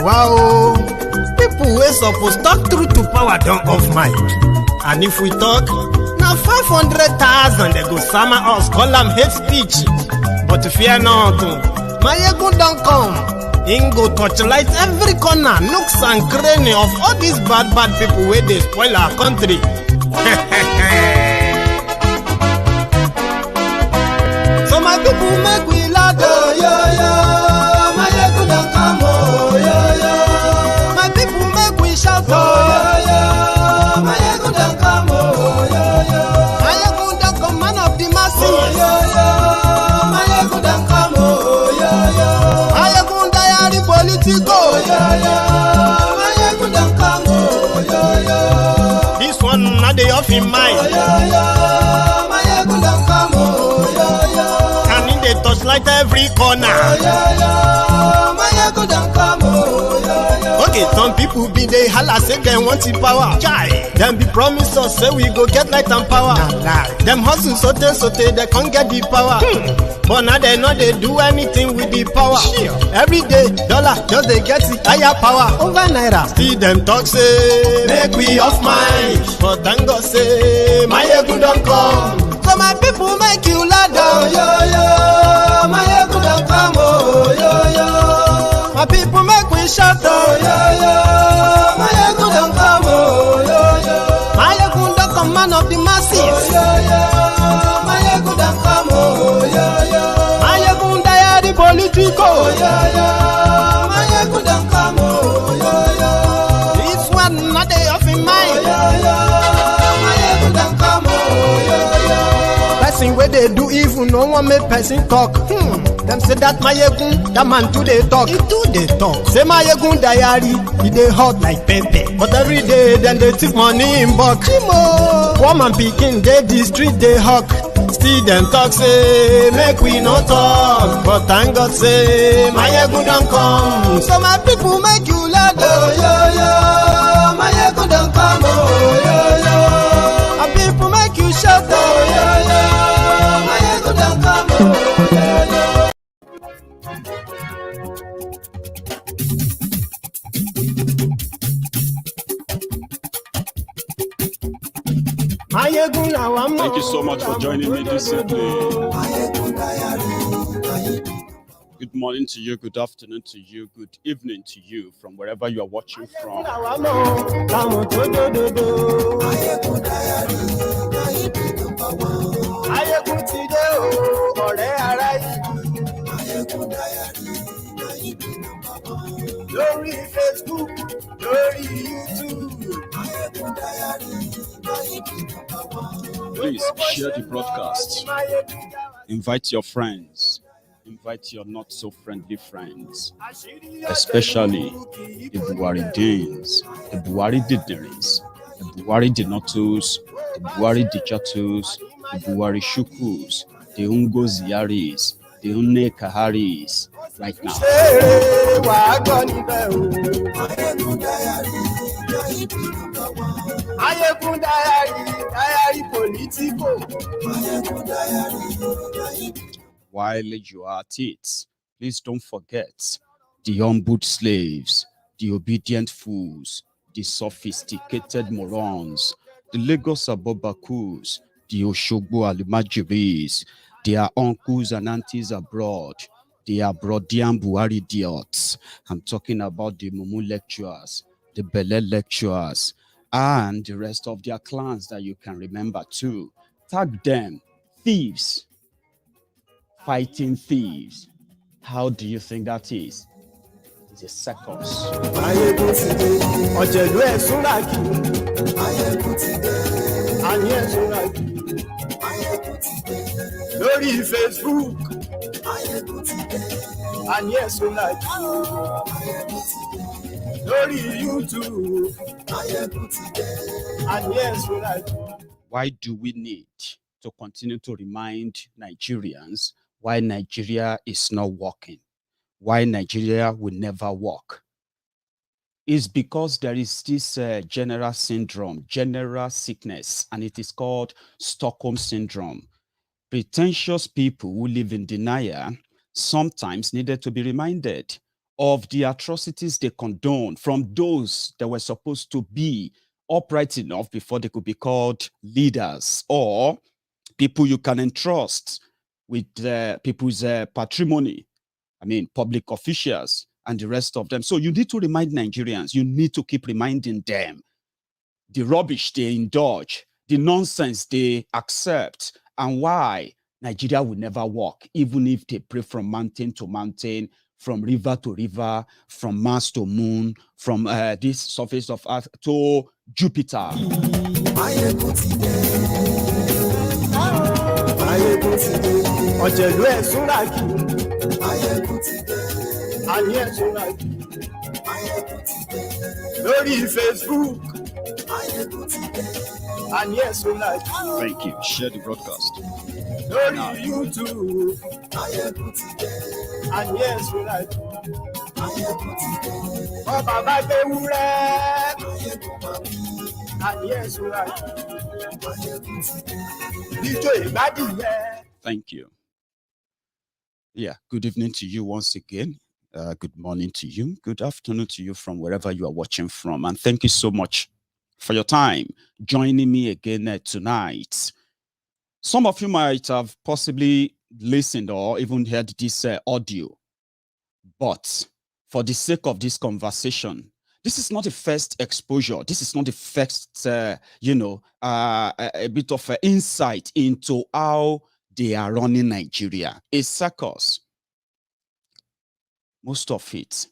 Wow, people wey suppose talk truth to power don't off mic. And if we talk, now 500,000 they go sama us, call them hate speech. But fear not, Maiyegun don't come. He go torchlight every corner, nooks and cranny of all these bad people where they spoil our country. So my people make we loud, oh, yo, yo. Maiyegun don't come, oh, yo, yo. My people make we shout, oh, yo, yo. Maiyegun don't come, oh, yo, yo. Maiyegun don't come, man of the masses, oh, yo, yo. Maiyegun don't come, oh, yo, yo. Maiyegun diary politico, oh, yo, yo. Maiyegun don't come, oh, yo, yo. This one not the off in mind, oh, yo, yo. Maiyegun don't come, oh, yo, yo. They touchlight every corner. Okay, some people be they holla say they want the power. Them be promise us say we go get light and power. Them hustle sote they can't get the power. But now they know they do anything with the power. Every day dollar just they get the higher power over naira. See them talk say make we off mind. But thank God say Maiyegun don't come. So my people make you loud, oh, yo, yo. Maiyegun don't come, oh, yo, yo. My people make we shout, oh, yo, yo. Maiyegun don't come, oh, yo, yo. Maiyegun don't come, man of the masses, oh, yo, yo. Maiyegun don't come, oh, yo, yo. Maiyegun diary politico, oh, yo, yo. Maiyegun don't come, oh, yo, yo. This one not they off in mind, oh, yo, yo. Maiyegun don't come, oh, yo, yo. Person where they do evil, no one make person talk. Them say that Maiyegun, that man too they talk. He too they talk. Say Maiyegun diary, he they hot like pepper. But every day then they take money in bulk. Woman picking, they the street they hawk. Still them talk say make we no talk. But thank God say Maiyegun don't come. So my people make you loud, oh, yo, yo. Maiyegun don't come, oh, yo, yo. My people make you shout, oh, yo, yo. Maiyegun don't come, oh, yo, yo. Thank you so much for joining me this evening. Good morning to you, good afternoon to you, good evening to you from wherever you are watching from. Lórí Facebook, lórí YouTube. Please share the broadcast. Invite your friends. Invite your not so friendly friends, especially the Buhari Danes, the Buhari Dignitaries, the Buhari Denotus, the Buhari Dichatus, the Buhari Shukus, the Ungo Ziaris, the Unne Kaharis, right now. While you are at it, please don't forget the humbled slaves, the obedient fools, the sophisticated morons, the Lagos Abobakus, the Oshogbo Alimajiris, their uncles and aunties abroad, the Abroadian Buhari idiots. I'm talking about the Mumu lecturers, the Bele lecturers, and the rest of their clans that you can remember too. Tag them, thieves. Fighting thieves. How do you think that is? It's a circus. Lórí Facebook, and yes, we like lórí YouTube, and yes, we like. Why do we need to continue to remind Nigerians why Nigeria is not working? Why Nigeria will never work? Is because there is this general syndrome, general sickness, and it is called Stockholm syndrome. Pretentious people who live in denial sometimes needed to be reminded of the atrocities they condone from those that were supposed to be upright enough before they could be called leaders or people you can entrust with people's patrimony. I mean, public officials and the rest of them. So you need to remind Nigerians, you need to keep reminding them the rubbish they indulge, the nonsense they accept, and why Nigeria will never work, even if they pray from mountain to mountain, from river to river, from Mars to moon, from this surface of Earth to Jupiter. Lórí Facebook. And yes, we like. Thank you. Share the broadcast. Lórí YouTube. And yes, we like. Oh, Baba Bewure. And yes, we like. Thank you. Yeah, good evening to you once again. Good morning to you. Good afternoon to you from wherever you are watching from. And thank you so much for your time joining me again tonight. Some of you might have possibly listened or even heard this audio. But for the sake of this conversation, this is not the first exposure. This is not the first, a bit of insight into how they are running Nigeria. A circus. Most of it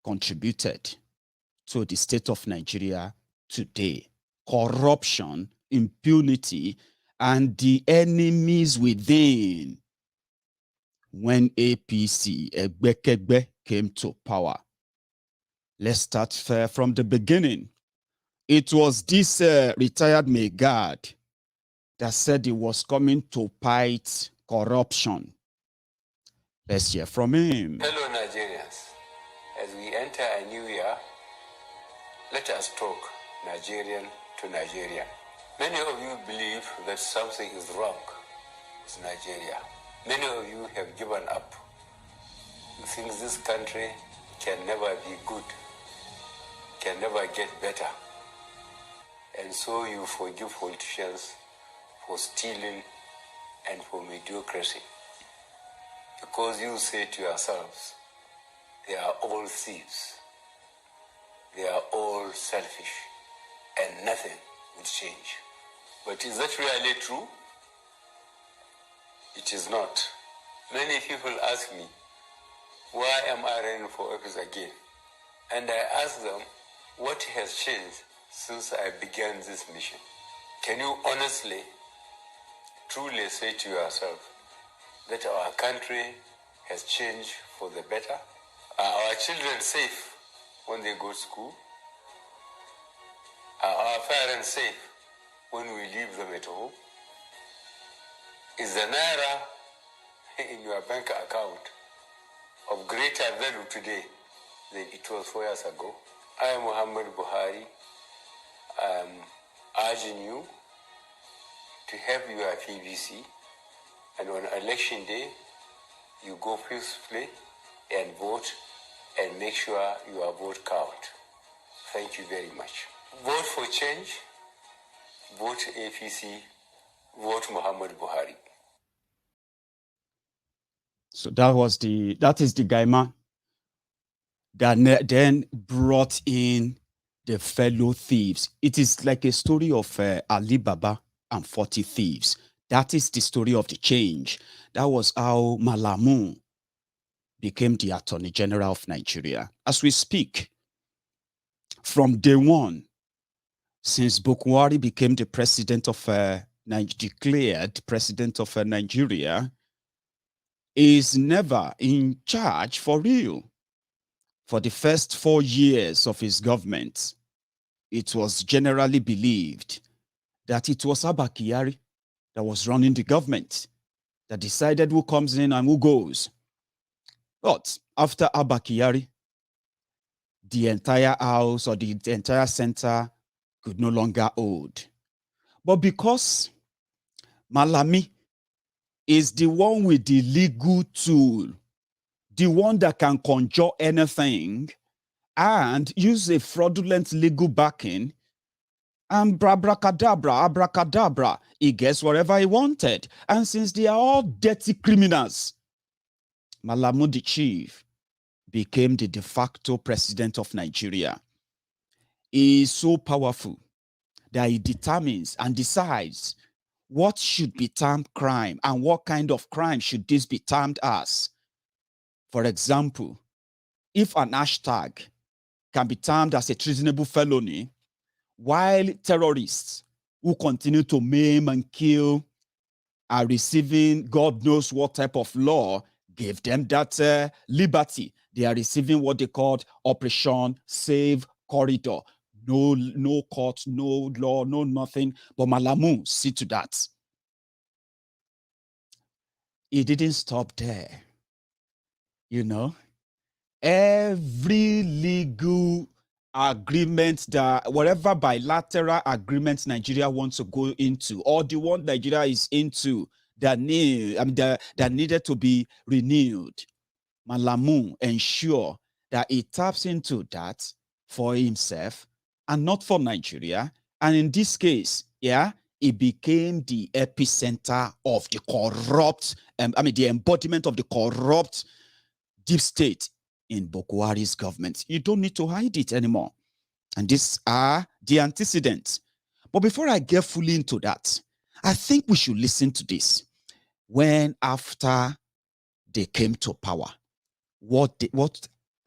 contributed to the state of Nigeria today. Corruption, impunity, and the enemies within. When APC, Egbekegbe, came to power. Let's start from the beginning. It was this retired Megad that said he was coming to fight corruption. Let's hear from him. Hello, Nigerians. As we enter a new year, let us talk Nigerian to Nigerian. Many of you believe that something is wrong with Nigeria. Many of you have given up. You think this country can never be good, can never get better. And so you forgive politicians for stealing and for mediocrity. Because you say to yourselves, they are all thieves. They are all selfish, and nothing will change. But is that really true? It is not. Many people ask me, why am I running for office again? And I ask them, what has changed since I began this mission? Can you honestly, truly say to yourself that our country has changed for the better? Are our children safe when they go to school? Are our parents safe when we leave them at home? Is the naira in your bank account of greater value today than it was 4 years ago? I am Muhammad Buhari. I am urging you to have your PVC, and on election day, you go peacefully and vote and make sure your vote count. Thank you very much. Vote for change, vote APC, vote Muhammad Buhari. So that is the Gaima that then brought in the fellow thieves. It is like a story of Ali Baba and 40 thieves. That is the story of the change. That was how Malami became the Attorney General of Nigeria. As we speak, from day one, since Buhari became the president of declared president of Nigeria, is never in charge for real. For the first 4 years of his government, it was generally believed that it was Abba Kyari that was running the government, that decided who comes in and who goes. But after Abba Kyari, the entire house or the entire center could no longer hold. But because Malami is the one with the legal tool the one that can conjure anything and use a fraudulent legal backing, and abracadabra, he gets whatever he wanted. And since they are all dirty criminals, Malami, the chief, became the de facto president of Nigeria. He is so powerful that he determines and decides what should be termed crime and what kind of crime should this be termed as. For example, if an hashtag can be termed as a treasonable felony, while terrorists who continue to maim and kill are receiving God knows what type of law gave them that liberty. They are receiving what they called Operation Save Corridor. No court, no law, no nothing. But Malami, see to that. He didn't stop there. You know, every legal agreement, that whatever bilateral agreements Nigeria wants to go into, or the one Nigeria is into that needed to be renewed, Malami ensure that he taps into that for himself and not for Nigeria. And in this case, it became the epicenter of the corrupt, the embodiment of the corrupt deep state in Buhari's government. You don't need to hide it anymore. And these are the antecedents. But before I get fully into that, I think we should listen to this. When after they came to power, what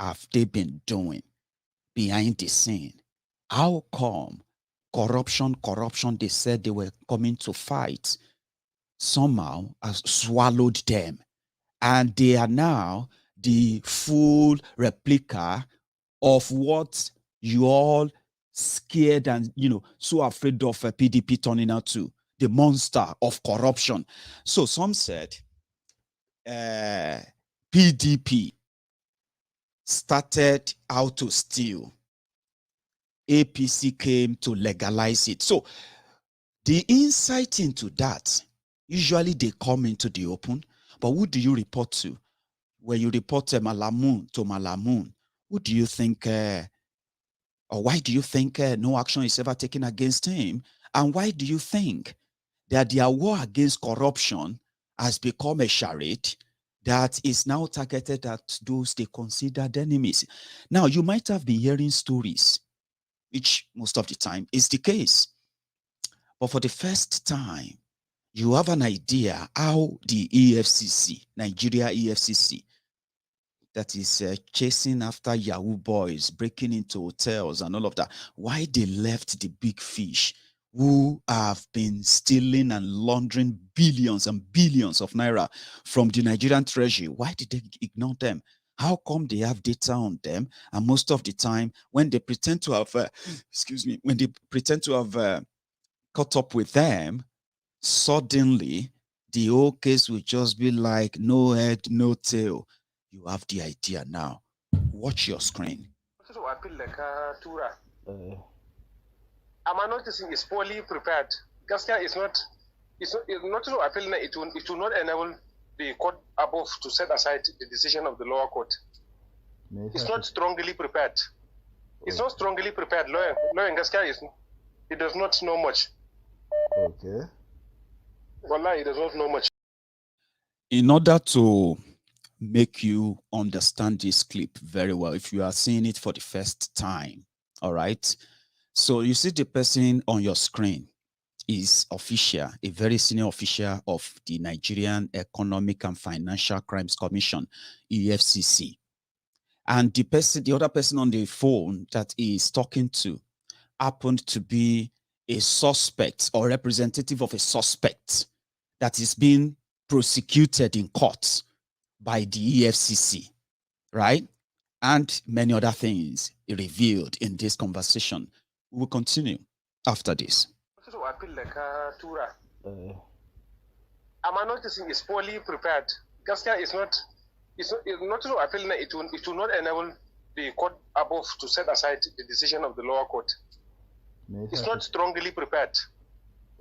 have they been doing behind the scene? How come corruption, they said they were coming to fight, somehow has swallowed them? And they are now the full replica of what you all scared and, so afraid of PDP turning out to, the monster of corruption. So some said PDP started out to steal. APC came to legalize it. So the insight into that, usually they come into the open, but who do you report to? When you report Malami, who do you think, or why do you think no action is ever taken against him? And why do you think that their war against corruption has become a charade that is now targeted at those they considered enemies? Now, you might have been hearing stories, which most of the time is the case. But for the first time, you have an idea how the EFCC, Nigeria EFCC, that is chasing after Yahoo boys, breaking into hotels and all of that, why they left the big fish who have been stealing and laundering billions and billions of naira from the Nigerian treasury. Why did they ignore them? How come they have data on them? And most of the time, when they pretend to have, caught up with them, suddenly the whole case will just be like no head, no tail. You have the idea now. Watch your screen. I'm noticing is poorly prepared. Gaskia is not to appeal. It will not enable the court above to set aside the decision of the lower court. It's not strongly prepared. It's not strongly prepared. Lawyer in Gaskia it does not know much. Okay. Wallah, it does not know much. In order to make you understand this clip very well, if you are seeing it for the first time, all right? So you see the person on your screen is official, a very senior official of the Nigerian Economic and Financial Crimes Commission, EFCC. And the other person on the phone that he is talking to happened to be a suspect or representative of a suspect that is being prosecuted in court by the EFCC, right? And many other things revealed in this conversation. We will continue after this. I'm noticing is poorly prepared. Gaskia is not to appeal. It will not enable the court above to set aside the decision of the lower court. It's not strongly prepared.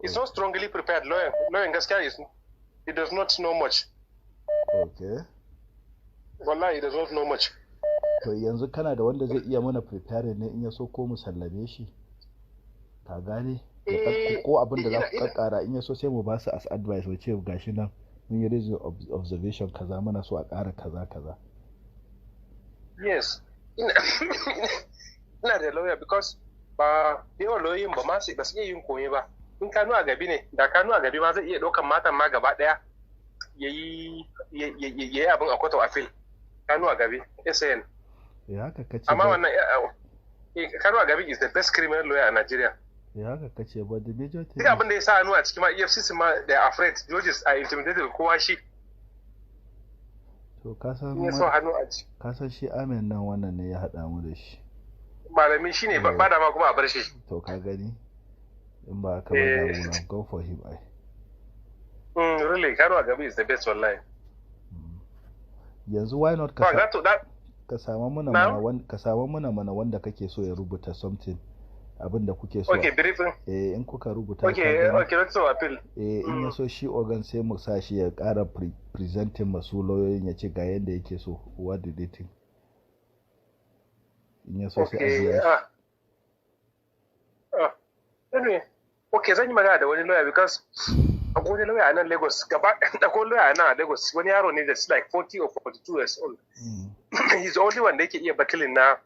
It's not strongly prepared. Lawyer in Gaskia it does not know much. Okay. wallahi there's not know much. To yanzu kana da wanda zai iya mana preparing ne in ya so ko mu sallame shi ka gane ko abin da za ku kakkara in ya so sai mu ba su as advice mu ce gashi nan mun yi reason observation kaza mana so a ƙara kaza yes ina da lawyer because ba yawan lauyoyin ba ma ba su iya yin komai ba in Kanu a gabi ne da Kanu a gabi ma zai iya ɗaukan matan ma gaba ɗaya yayi abin a court of appeal Kanu a gabi SAN haka kace amma wannan Kanu a gabi is the best criminal lawyer a Nigeria haka kace but the major thing duk abin da ya sa hannu a cikin ma EFCC ma they are afraid judges are intimidated kowa shi to ka san shi amen nan wannan ne ya hada mu da shi malami shine ba da ma kuma a bar shi to ka gani in ba ka ba da mu go for him ai really Kanu a gabi is the best wallahi yanzu why not ka samu muna mana wanda kake so ya rubuta something abin da kuke so briefing in kuka rubuta let's so appeal in ya so shi organ sai mu sa shi ya ƙara presenting masu lauyoyin ya ce ga yanda yake so what do they think in ya so sai a biya anyway zan yi magana da wani lawyer because akwai wani lawyer a nan Lagos akwai lawyer a nan a Lagos wani yaro ne that's like 40 or 42 years old he's the only one da yake iya bakilin na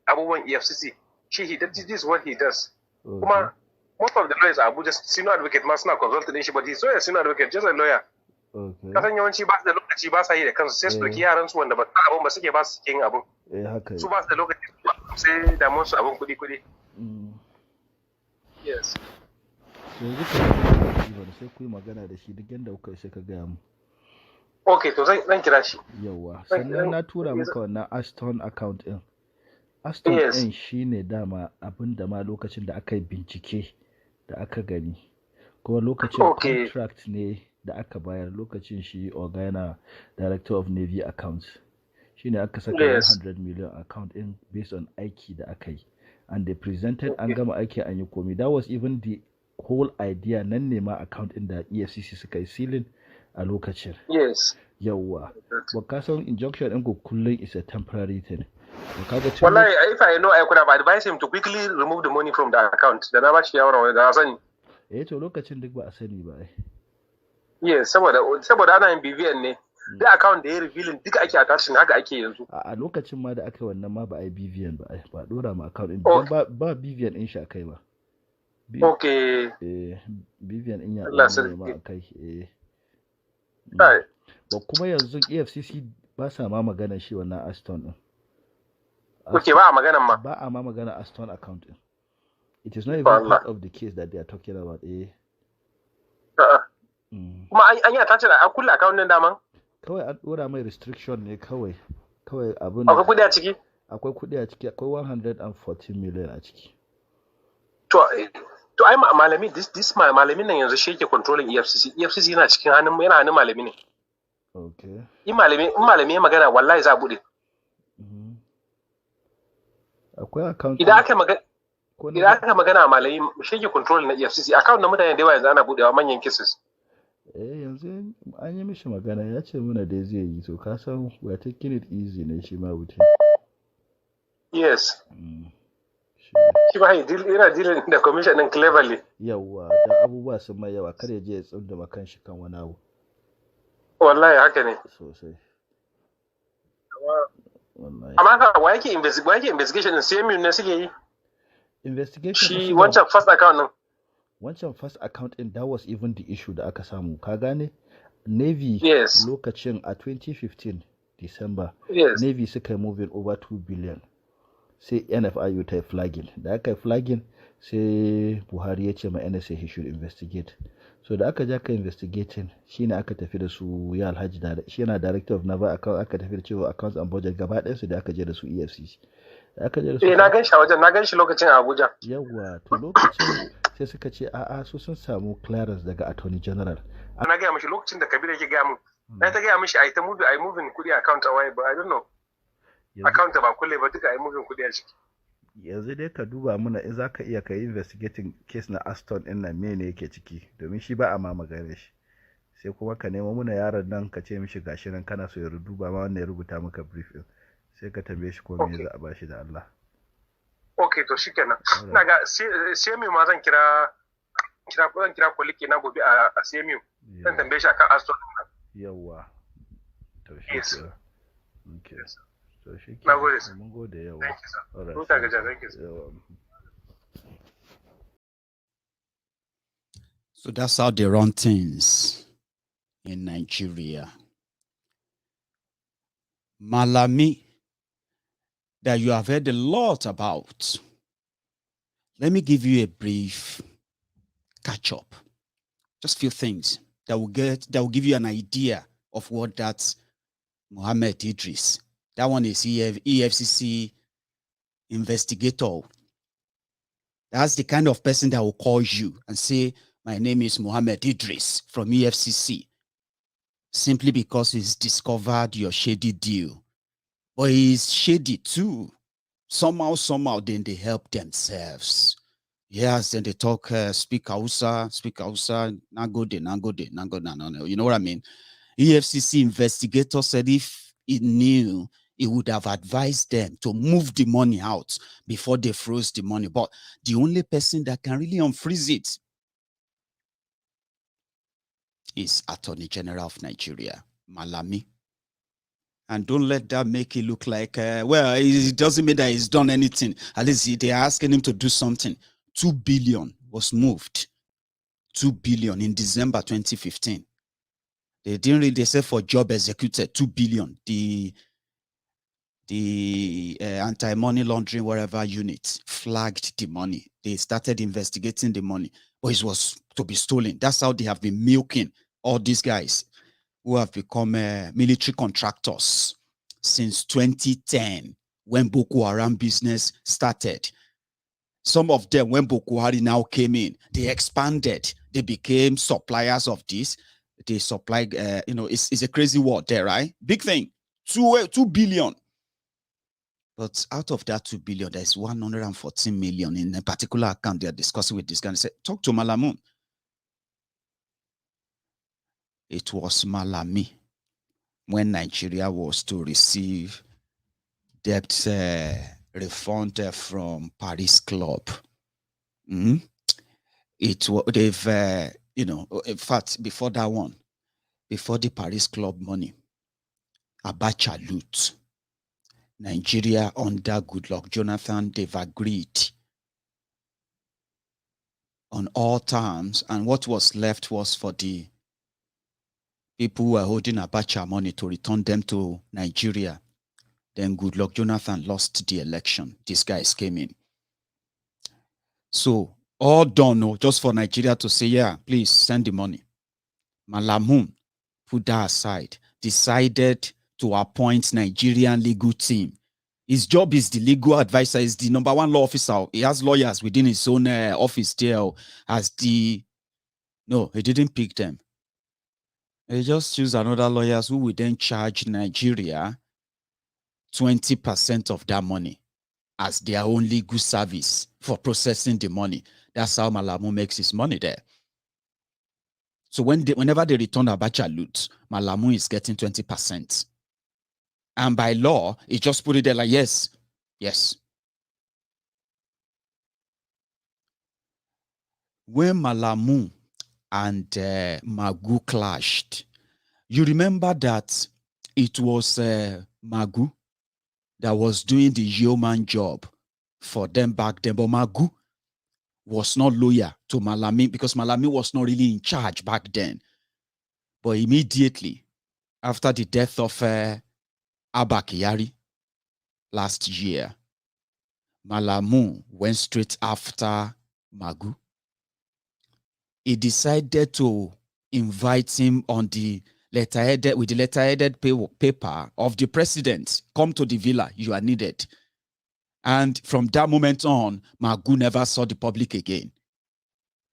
abubuwan EFCC this is what he does. Kuma most of the lawyers are Abuja senior advocate ma suna consulted din shi but he's not a senior advocate just a lawyer. Kasan yawanci ba su da lokaci ba sa yi da kansu sai su doki yaran su wanda ba su abun ba suke ba su yin abun. Su ba su da lokaci sai damuwar su abun kuɗi. Yes. Yanzu ka sai ku yi magana da shi duk yanda kuka sai ka gaya mu. Okay to zan kira shi. Yawwa sannan na tura maka wannan Aston account din. Aston ɗin shi ne dama abin da ma lokacin da aka yi bincike da aka gani kuma lokacin contract ne da aka bayar lokacin shi Ogana Director of Navy Accounts shi ne aka saka 100 million account in based on aiki da aka yi and they presented an gama aiki an yi komi that was even the whole idea nan ne ma account in da EFCC suka yi sealing a lokacin yawwa ba ka san injunction ɗin ku kullum is a temporary thing. Wallahi if I know I could have advised him to quickly remove the money from the account da na ba shi yawon da na sani to lokacin duk ba a sani ba yes saboda ana yin BVN ne duk account da ya revealing duka ake attaching haka ake yanzu a lokacin ma da aka yi wannan ma ba a yi BVN ba dora ma account din ba BVN din shi akai ba BVN din ya ne ma akai ba kuma yanzu EFCC ba sa ma magana shi wannan Aston din ba a maganan ma. Ba a ma magana a Stone account. It is not even part of the case that they are talking about. Kuma an yi attach da a kulle account din daman? Kawai an dora mai restriction ne kawai abin. Akwai kudi a ciki? Akwai kudi a ciki, akwai 114 million a ciki. To ai malami this malamin nan yanzu shi yake controlling EFCC. EFCC yana cikin hannun malami ne. Okay. In malami ya magana wallahi za a bude. Akwai account idan aka magana malami shi ke control na EFCC account na mutane da yawa yanzu ana budewa manyan cases yanzu an yi mishi magana ya ce muna da zai yi so ka san we are taking it easy ne shi ma wuce yes shi ba yana dealing da commission din cleverly yawa da abubuwa sun mai yawa kar ya je ya tsunduma kanshi kan wani abu wallahi haka ne sosai amma wa yake investigation din CMU ne suke yi investigation shi wancan first account din wancan first account din that was even the issue da aka samu ka gane Navy lokacin a 2015 December Navy suka yi moving over 2 billion sai NFIU ta yi flagging da aka yi flagging sai Buhari ya ce ma NSA he should investigate so da aka ja ka investigating shine aka tafi da su ya Alhaji da shi yana director of naval account aka tafi da cewa accounts and budget gaba ɗayan su da aka je da su EFCC da aka je da su na gan shi a wajen na gan shi lokacin a Abuja yawa to lokacin sai suka ce a'a su sun samu clearance daga Attorney General na ga mishi lokacin da Kabir yake ga mu na ta ga mishi ai ta moving kudi account a waye but I don't know account ba kulle ba duka ai moving kudi a ciki yanzu dai ka duba muna in zaka iya kai investigating case na Aston din nan mene yake ciki domin shi ba a ma magana shi sai kuma ka nemo muna yaron nan ka ce mishi gashi nan kana so ya duba ma wannan ya rubuta maka brief din sai ka tambaye shi ko me za a bashi da Allah. Okay, to shikenan. Ina ga CMU ma zan kira koliki na gobe a CMU. Zan tambaye shi akan Aston. Yawa. To shikenan. Okay. To shikenan. Nagode. Mun gode yawa. Thank you, sir. All right. Thank you, sir. Yawa. So that's how they run things in Nigeria. Malami, that you have heard a lot about. Let me give you a brief catch up. Just a few things that will give you an idea of what that's Mohammed Idris. That one is EFCC investigator. That's the kind of person that will call you and say, my name is Mohammed Idris from EFCC, simply because he's discovered your shady deal. But he's shady too. Somehow, then they help themselves. Yes, then they talk, speak Hausa, nagode. You know what I mean? EFCC investigator said if he knew, he would have advised them to move the money out before they froze the money. But the only person that can really unfreeze it is Attorney General of Nigeria, Malami. And don't let that make it look like, well, it doesn't mean that he's done anything. At least they're asking him to do something. 2 billion was moved. 2 billion in December 2015. They didn't really, they said for job executed, 2 billion. The anti-money laundering, whatever unit flagged the money. They started investigating the money, but it was to be stolen. That's how they have been milking all these guys who have become military contractors since 2010, when Boko Haram business started. Some of them, when Buhari now came in, they expanded. They became suppliers of this. They supplied, it's a crazy word there, right? Big thing, 2 billion. But out of that 2 billion, there's 114 million in a particular account they're discussing with this guy. They said, talk to Malamun. It was Malami when Nigeria was to receive debt refund from Paris Club. It was they've in fact, before that one, before the Paris Club money, Abacha loot. Nigeria under Goodluck Jonathan, they've agreed on all terms, and what was left was for the people who were holding Abacha money to return them to Nigeria. Then Goodluck Jonathan lost the election. These guys came in. So all done, just for Nigeria to say, yeah, please send the money. Malamun put that aside, decided to appoint Nigerian legal team. His job is the legal advisor, is the number one law officer. He has lawyers within his own office there. No, he didn't pick them. He just choose another lawyers who will then charge Nigeria 20% of that money as their own legal service for processing the money. That's how Malamu makes his money there. So whenever they return Abacha loot, Malamu is getting 20%. And by law, he just put it there like, yes. When Malamu and Magu clashed, you remember that it was Magu that was doing the yeoman job for them back then. But Magu was not loyal to Malami because Malami was not really in charge back then. But immediately after the death of Abba Kyari last year, Malamu went straight after Magu. He decided to invite him on the letterheaded paper of the president. Come to the villa, you are needed. And from that moment on, Magu never saw the public again.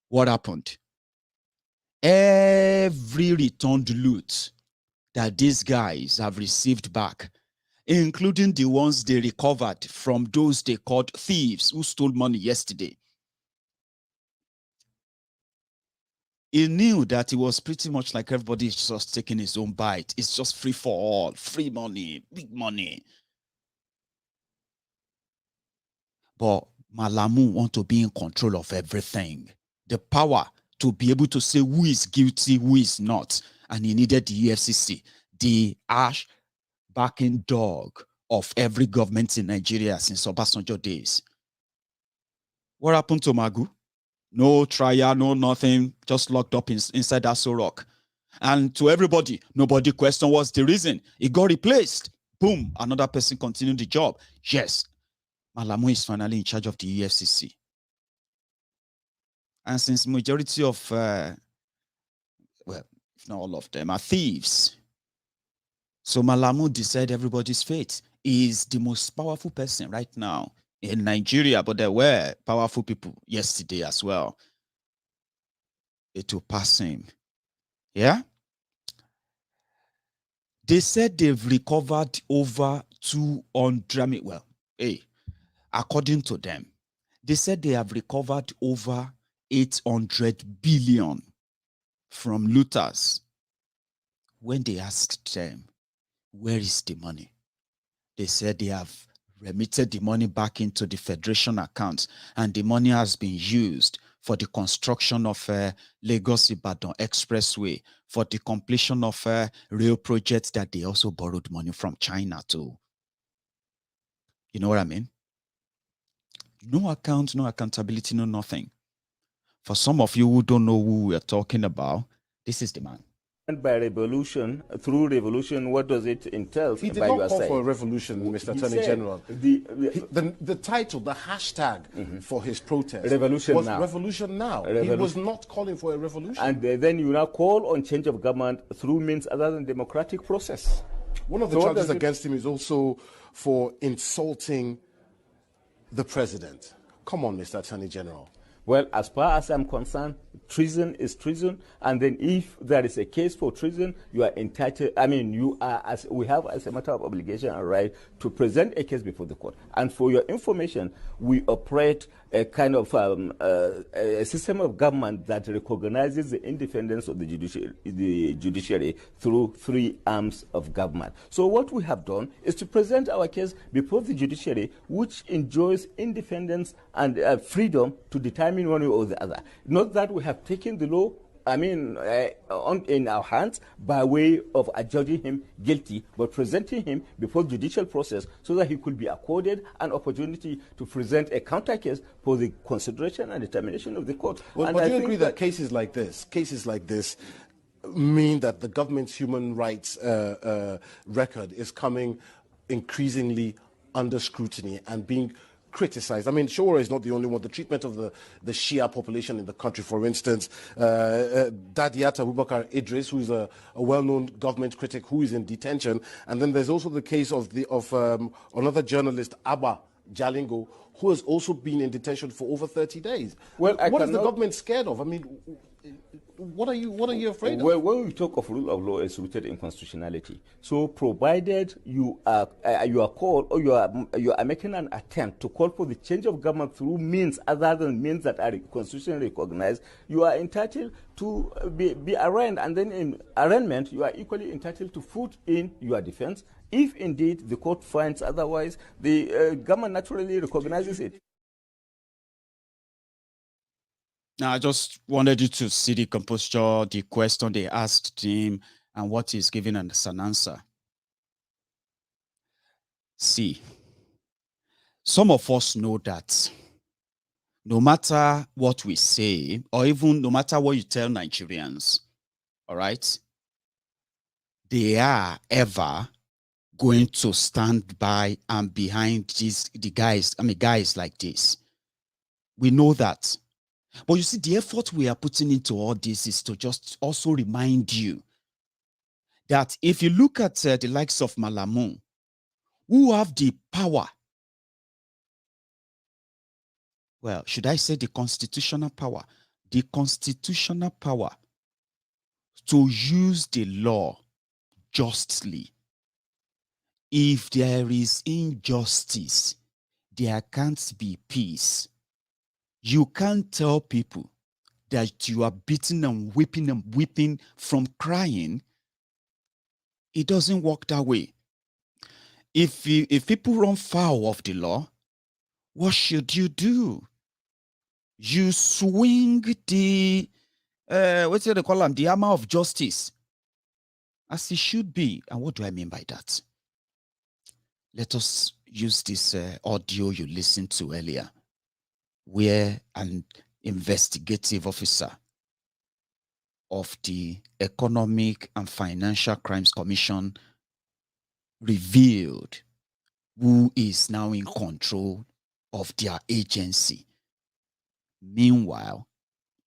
What happened? Every returned loot that these guys have received back, including the ones they recovered from those they called thieves who stole money yesterday, he knew that it was pretty much like everybody is just taking his own bite. It's just free for all, free money, big money. But Malami want to be in control of everything. The power to be able to say who is guilty, who is not. And he needed the EFCC, the ash backing dog of every government in Nigeria since Obasanjo days. What happened to Magu? No trial, no nothing, just locked up inside that rock. And to everybody, nobody questioned what's the reason. It got replaced. Boom, another person continued the job. Yes, Malami is finally in charge of the EFCC. And since majority of, well, if not all of them, are thieves, so Malami decided everybody's fate. He is the most powerful person right now in Nigeria, but there were powerful people yesterday as well. It will pass him. Yeah? They said they've recovered over 200, well, hey, according to them, they said they have recovered over 800 billion from looters. When they asked them, where is the money? They said they have remitted the money back into the federation accounts, and the money has been used for the construction of Lagos-Ibadan Expressway, for the completion of rail projects that they also borrowed money from China too. You know what I mean? No account, no accountability, no nothing. For some of you who don't know who we're talking about, this is the man. And by revolution, through revolution, what does it entail? He did not call for a revolution, Mr. Attorney General. The title, the hashtag for his protest revolution was now. Revolution Now. He was not calling for a revolution. And then you now call on change of government through means other than democratic process. One of the charges against him is also for insulting the president. Come on, Mr. Attorney General. Well, as far as I'm concerned, treason is treason, and then if there is a case for treason, you are entitled, I mean, you are, as we have as a matter of obligation and right, to present a case before the court. And for your information, we operate a kind of a system of government that recognizes the independence of the judiciary through three arms of government. So what we have done is to present our case before the judiciary, which enjoys independence and freedom to determine one way or the other. Not that we have taken the law, in our hands by way of adjudging him guilty, but presenting him before judicial process so that he could be accorded an opportunity to present a counter case for the consideration and determination of the court. Well, but do you agree that cases like this mean that the government's human rights record is coming increasingly under scrutiny and being criticized? I mean, Shora is not the only one. The treatment of the Shia population in the country, for instance, Dadiata Abubakar Idris, who is a well-known government critic who is in detention, and then there's also the case of another journalist, Abba Jalingo, who has also been in detention for over 30 days. Well, what is the government scared of? I mean, what are you afraid of? Well, when we talk of rule of law, it's rooted in constitutionality. So, provided you are called, or you are making an attempt to call for the change of government through means other than means that are constitutionally recognized, you are entitled to be arraigned, and then in arraignment, you are equally entitled to put in your defense. If indeed the court finds otherwise, the government naturally recognizes it. Now, I just wanted you to see the composure, the question they asked him, and what he's giving as an answer. See, some of us know that no matter what we say, or even no matter what you tell Nigerians, all right, they are ever going to stand by and behind guys like this. We know that. But you see, the effort we are putting into all this is to just also remind you that if you look at the likes of Malami, who have the power, well, should I say the constitutional power to use the law justly. If there is injustice, there can't be peace. You can't tell people that you are beating and whipping from crying, it doesn't work that way. If people run foul of the law, what should you do? You swing the what's they call them? The hammer of justice, as it should be. And what do I mean by that? Let us use this audio you listened to earlier, where an investigative officer of the Economic and Financial Crimes Commission revealed who is now in control of their agency. Meanwhile,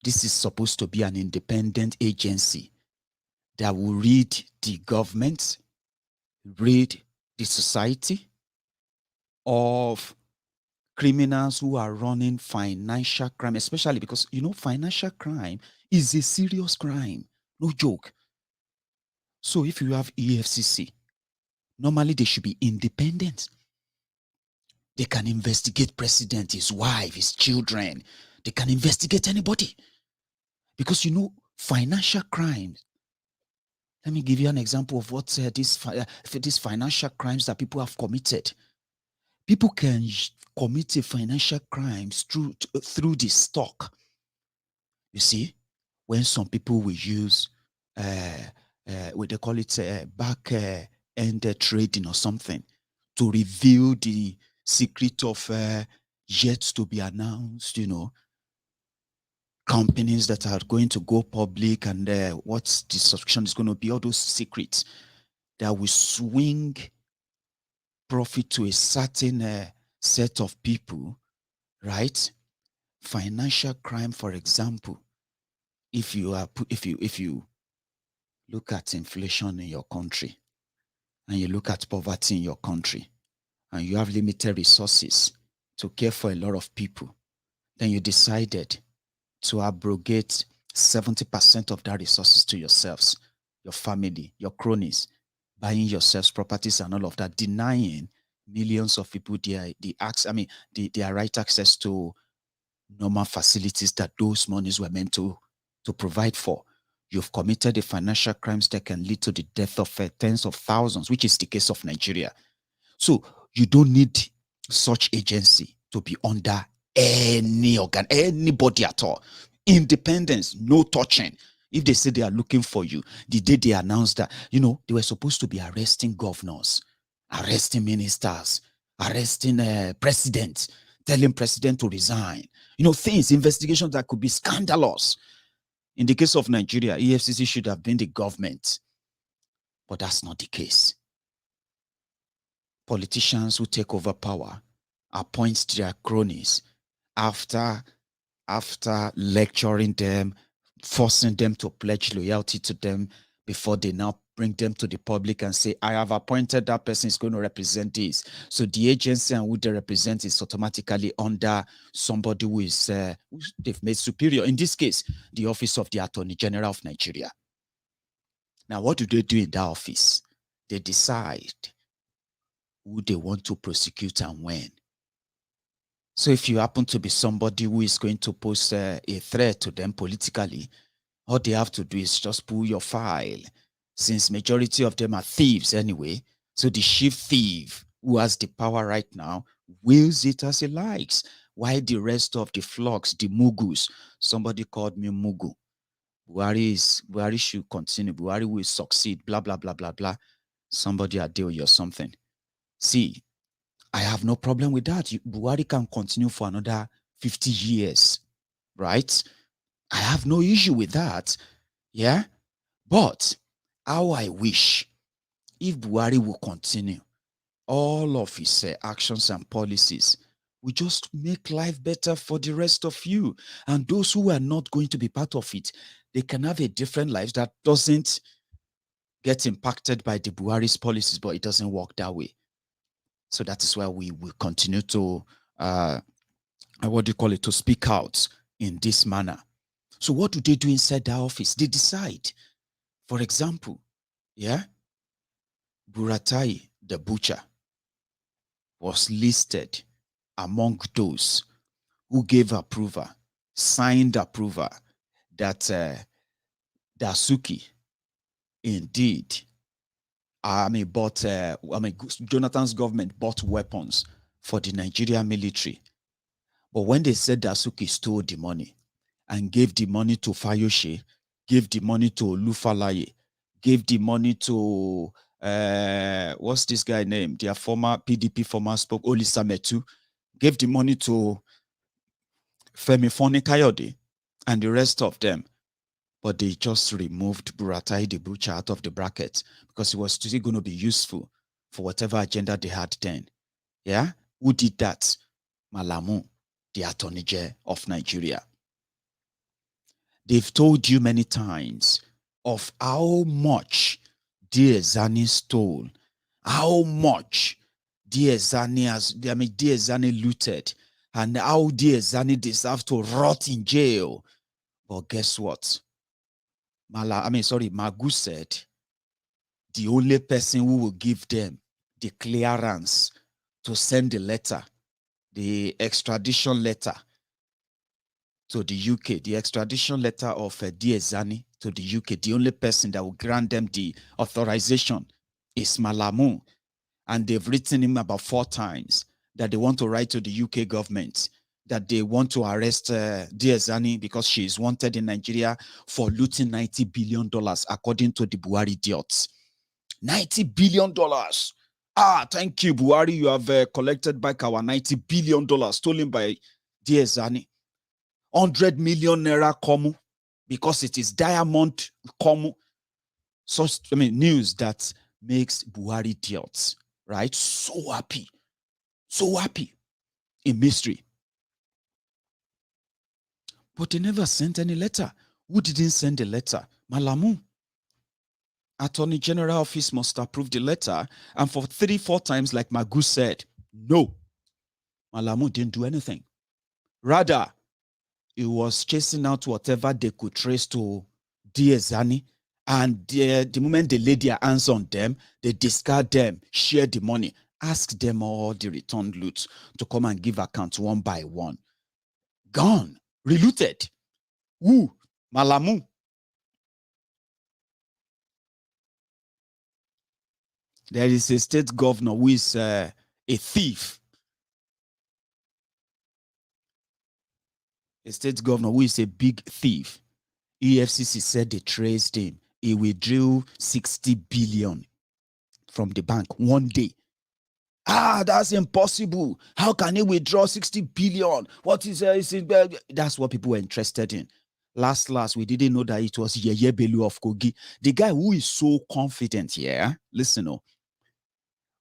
this is supposed to be an independent agency that will read the government, read the society of criminals who are running financial crime, especially because, you know, financial crime is a serious crime. No joke. So if you have EFCC, normally they should be independent. They can investigate president, his wife, his children. They can investigate anybody. Because, you know, financial crimes. Let me give you an example of what these financial crimes that people have committed. People can commit a financial crimes through the stock. You see, when some people will use what they call it back end trading or something to reveal the secret of yet to be announced, you know, companies that are going to go public and what the subscription is going to be, all those secrets that will swing profit to a certain set of people, right? Financial crime, for example, if you look at inflation in your country and you look at poverty in your country and you have limited resources to care for a lot of people, then you decided to abrogate 70% of that resources to yourselves, your family, your cronies, buying yourselves properties and all of that, denying millions of people their right access to normal facilities that those monies were meant to provide for. You've committed the financial crimes that can lead to the death of tens of thousands, which is the case of Nigeria. So you don't need such agency to be under any organ, anybody at all. Independence, no touching. If they say they are looking for you, the day they announced that, you know, they were supposed to be arresting governors, arresting ministers, arresting presidents, telling president to resign. You know, things, investigations that could be scandalous. In the case of Nigeria, EFCC should have been the government. But that's not the case. Politicians who take over power appoint their cronies after lecturing them, forcing them to pledge loyalty to them before they now bring them to the public and say, I have appointed that person is going to represent this. So the agency and who they represent is automatically under somebody who is they've made superior. In this case, the office of the Attorney General of Nigeria. Now, what do they do in that office? They decide who they want to prosecute and when. So if you happen to be somebody who is going to pose a threat to them politically, all they have to do is just pull your file. Since majority of them are thieves anyway, so the chief thief who has the power right now wields it as he likes, while the rest of the flocks, the Mugus, somebody called me Mugu. Buhari should continue. Buhari will succeed, blah, blah, blah, blah, blah. Somebody a deal or something. See, I have no problem with that. Buhari can continue for another 50 years, right? I have no issue with that, yeah? But how I wish if Buhari will continue, all of his actions and policies will just make life better for the rest of you. And those who are not going to be part of it, they can have a different life that doesn't get impacted by the Buhari's policies, but it doesn't work that way. So that is why we will continue to, to speak out in this manner. So what do they do inside the office? They decide. For example, yeah, Buratai, the butcher, was listed among those who gave approval, signed approval, that Dasuki indeed, Jonathan's government bought weapons for the Nigerian military. But when they said Dasuki stole the money and gave the money to Fayoshe, gave the money to Olufalaye, gave the money to what's this guy name? Their former PDP former spoke Olisametu, gave the money to Femi Foni-Kayode and the rest of them. But they just removed Buratai the butcher out of the bracket because it was still going to be useful for whatever agenda they had then. Yeah? Who did that? Malami, the Attorney General of Nigeria. They've told you many times of how much Diezani stole, how much Diezani looted, and how Diezani deserves to rot in jail. But guess what? Magu said the only person who will give them the clearance to send the letter, the extradition letter to the UK, the extradition letter of Diezani to the UK, the only person that will grant them the authorization is Malami. And they've written him about 4 times that they want to write to the UK government that they want to arrest Diezani because she is wanted in Nigeria for looting $90 billion, according to the Buhari idiots. $90 billion. Thank you, Buhari. You have collected back our $90 billion stolen by Diezani. 100 million naira komu because it is diamond komu. Such news that makes Buhari idiots, right? So happy in mystery. But they never sent any letter. Who didn't send the letter? Malami. Attorney General office must approve the letter. And for 3-4 times, like Magu said, no. Malami didn't do anything. Rather, he was chasing out whatever they could trace to Diezani. And the moment they lay their hands on them, they discard them, share the money, ask them all the returned loot to come and give accounts one by one. Gone. Relooted. Who? Malami. There is a state governor who is a thief. A state governor who is a big thief. EFCC said they traced him. He withdrew 60 billion from the bank one day. That's impossible. How can he withdraw 60 billion? What is that's what people were interested in. Last, we didn't know that it was Yeye Bello of Kogi. The guy who is so confident here. Listen,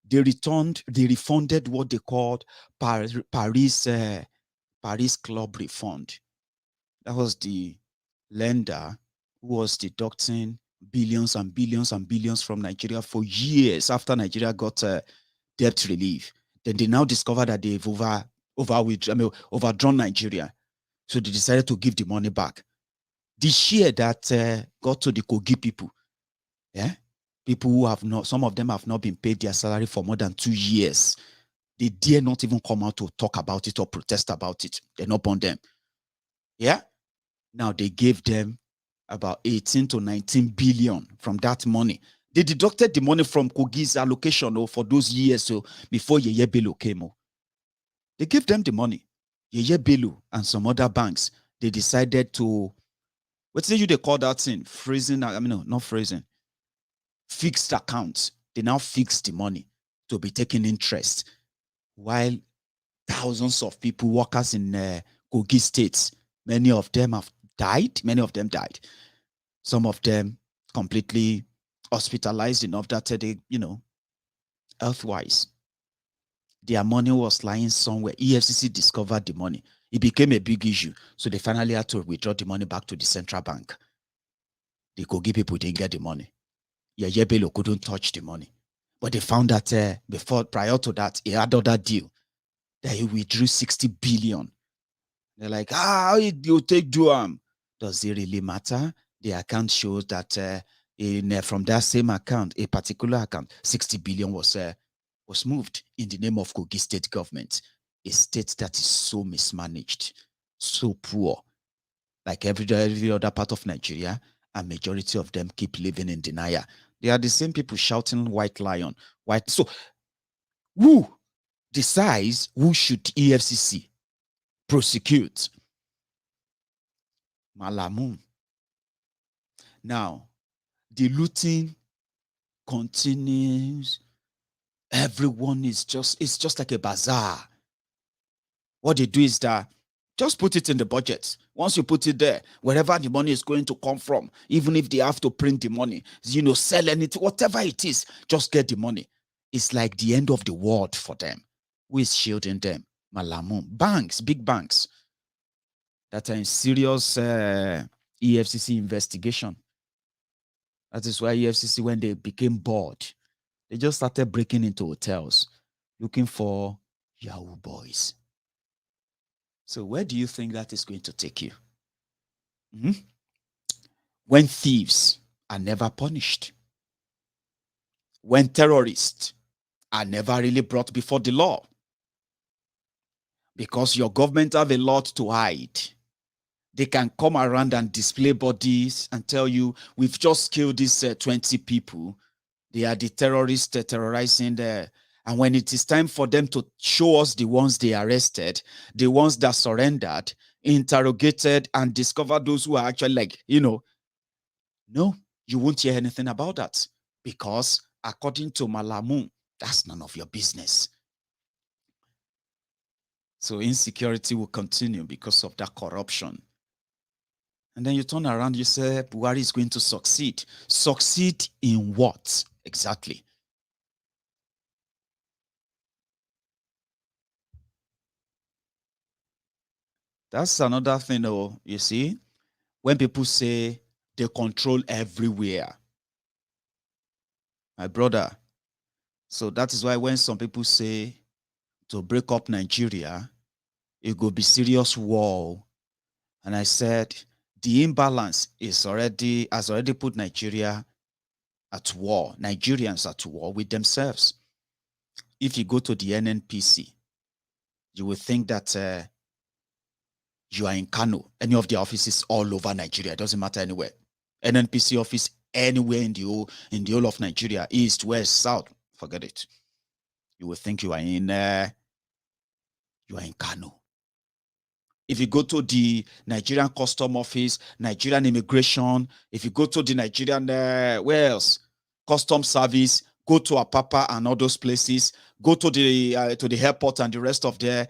they refunded what they called Paris Club refund. That was the lender who was deducting billions and billions and billions from Nigeria for years after Nigeria got debt relief. Then they now discovered that they've overdrawn Nigeria. So they decided to give the money back. The share that got to the Kogi people, people who have not, some of them have not been paid their salary for more than 2 years. They dare not even come out to talk about it or protest about it. They're not on them. Yeah? Now they gave them about 18 to 19 billion from that money. They deducted the money from Kogi's allocation for those years before Yeye Bello came. They gave them the money. Yeye Bello and some other banks, they decided to, they call that thing? Freezing, not freezing. Fixed accounts. They now fix the money to be taking interest. While thousands of people, workers in Kogi states, many of them died. Some of them completely hospitalized enough that they, health-wise, their money was lying somewhere. EFCC discovered the money. It became a big issue. So they finally had to withdraw the money back to the central bank. The Kogi people didn't get the money. Yeye Bello couldn't touch the money. But they found that prior to that, he had other deal that he withdrew 60 billion. They're like, how you take Duam? Does it really matter? The account shows that from that same account, a particular account, 60 billion was moved in the name of Kogi state government, a state that is so mismanaged, so poor. like every other part of Nigeria, and majority of them keep living in denial. They are the same people shouting white lion, white. So who decides who should EFCC prosecute? Malami. Now, the looting continues. Everyone is it's just like a bazaar. What they do is that just put it in the budget. Once you put it there, wherever the money is going to come from, even if they have to print the money, sell anything, whatever it is, just get the money. It's like the end of the world for them. Who is shielding them? Malami. Banks, big banks that are in serious EFCC investigation. That is why EFCC, when they became bored, they just started breaking into hotels looking for Yahoo boys. So where do you think that is going to take you? When thieves are never punished, when terrorists are never really brought before the law, because your government have a lot to hide. They can come around and display bodies and tell you, we've just killed these 20 people. They are the terrorists terrorizing there. And when it is time for them to show us the ones they arrested, the ones that surrendered, interrogated, and discovered those who are actually no, you won't hear anything about that. Because according to Malami, that's none of your business. So insecurity will continue because of that corruption. And then you turn around, you say, Buhari is going to succeed. Succeed in what exactly? That's another thing, you see, when people say they control everywhere. My brother, so that is why when some people say to break up Nigeria, it will be serious war. And I said, the imbalance has already put Nigeria at war, Nigerians at war with themselves. If you go to the NNPC, you will think that you are in Kanu, any of the offices all over Nigeria. It doesn't matter anywhere. NNPC office anywhere in the whole of Nigeria, east, west, south, forget it. You will think you are in Kanu. If you go to the Nigerian Custom Office, Nigerian Immigration, if you go to the Nigerian where else? Custom Service, go to Apapa and all those places, go to the airport and the rest of there.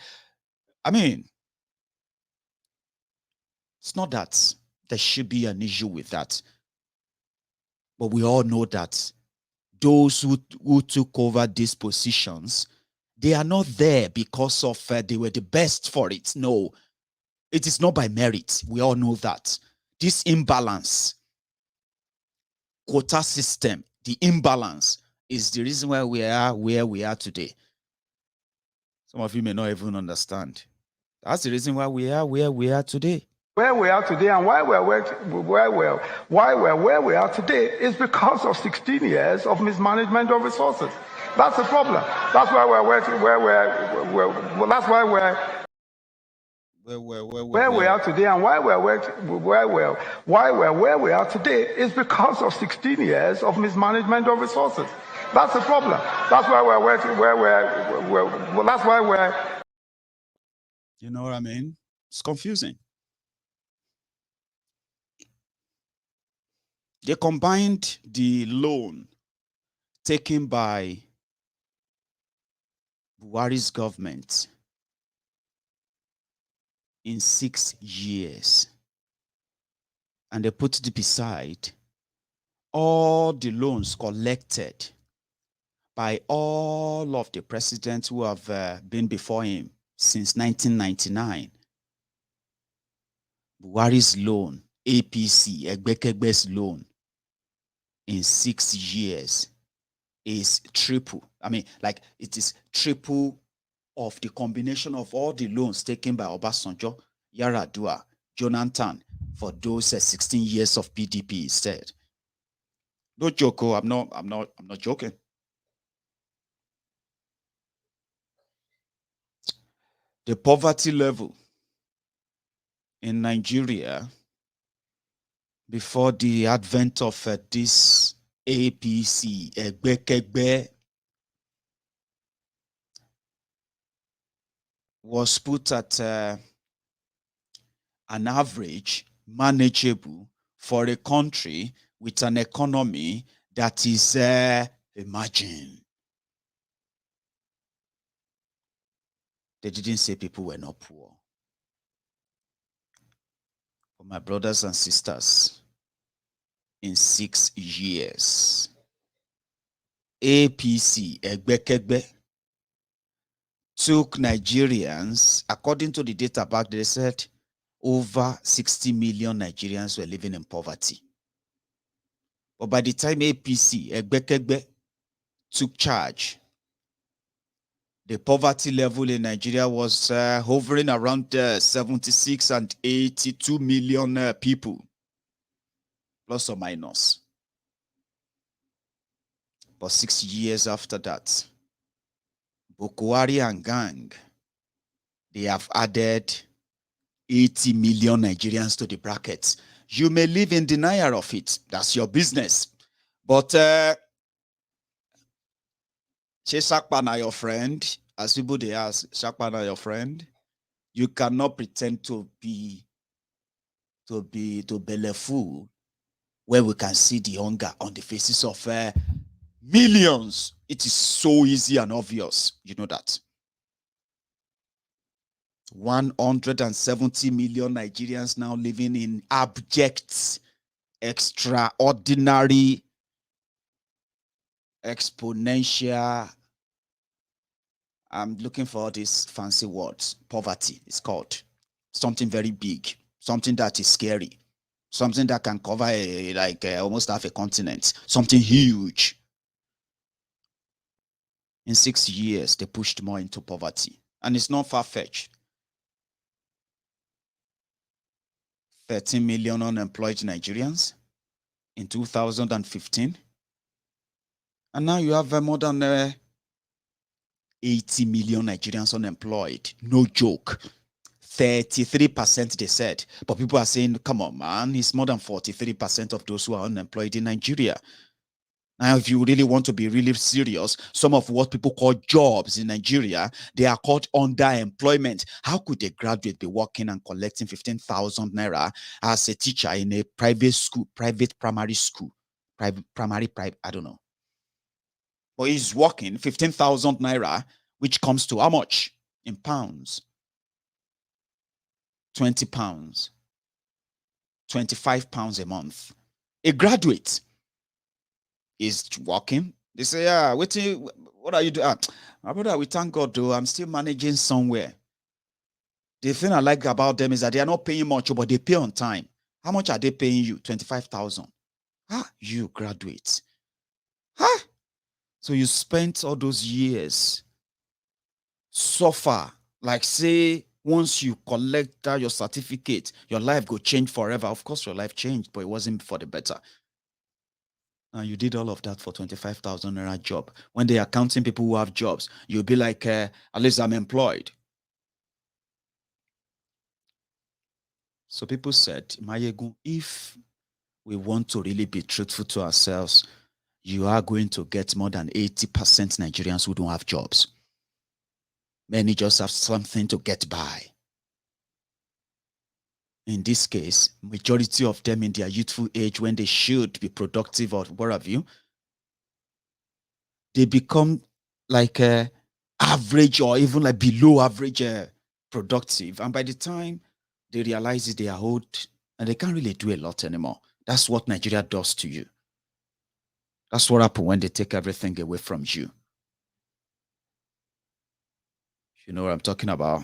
I mean, it's not that there should be an issue with that. But we all know that those who took over these positions, they are not there because of they were the best for it. No, it is not by merit. We all know that. This imbalance, quota system, the imbalance is the reason why we are where we are today. Some of you may not even understand. That's the reason why we are where we are today. Where we are today and why we're where we are today is because of 16 years of mismanagement of resources. That's the problem. That's why where we are today and why we're where we are today is because of 16 years of mismanagement of resources. That's the problem. That's why we're You know what I mean? It's confusing. They combined the loan taken by Buhari's government in 6 years, and they put it beside all the loans collected by all of the presidents who have been before him since 1999. Buhari's loan, APC, Egbekegbe's loan, in 6 years is triple. I mean, like it is triple of the combination of all the loans taken by Obasanjo, Yaradua, Jonathan for those 16 years of PDP instead. No joke, I'm not joking. The poverty level in Nigeria before the advent of this APC, Egbekegbe, was put at an average manageable for a country with an economy that is emerging. They didn't say people were not poor. For my brothers and sisters, in 6 years, APC, Egbekegbe, took Nigerians, according to the data back, they said over 60 million Nigerians were living in poverty. But by the time APC, Egbekegbe, took charge, the poverty level in Nigeria was hovering around 76 and 82 million people, plus or minus. But 6 years after that, Buhari and gang, they have added 80 million Nigerians to the bracket. You may live in denial of it. That's your business. But Shakpana, your friend, as people they ask, Shakpana, your friend, you cannot pretend to be belleful where we can see the hunger on the faces of millions. It is so easy and obvious. You know that. 170 million Nigerians now living in abject, extraordinary, exponential, I'm looking for these fancy words, poverty is called. Something very big, something that is scary, something that can cover almost half a continent, something huge. In 6 years, they pushed more into poverty. And it's not far-fetched. 13 million unemployed Nigerians in 2015. And now you have more than 80 million Nigerians unemployed. No joke. 33% they said. But people are saying, come on, man, it's more than 43% of those who are unemployed in Nigeria. Now, if you really want to be really serious, some of what people call jobs in Nigeria, they are called underemployment. How could a graduate be working and collecting 15,000 naira as a teacher in a private school, private primary school, I don't know. But he's working 15,000 naira, which comes to how much in pounds? 20 pounds, 25 pounds a month. A graduate is working. They say, yeah, what are you doing? My brother, we thank God, though, I'm still managing somewhere. The thing I like about them is that they are not paying much, but they pay on time. How much are they paying you? 25,000. You graduates. So you spent all those years suffer, like say, once you collect your certificate, your life go change forever. Of course, your life changed, but it wasn't for the better. And you did all of that for 25,000 naira job. When they are counting people who have jobs, you'll be like, at least I'm employed. So people said, Maiyegun, if we want to really be truthful to ourselves, you are going to get more than 80% Nigerians who don't have jobs. Many just have something to get by. In this case, majority of them in their youthful age, when they should be productive or what have you, they become like average or even like below average productive. And by the time they realize they are old and they can't really do a lot anymore. That's what Nigeria does to you. That's what happens when they take everything away from you. You know what I'm talking about?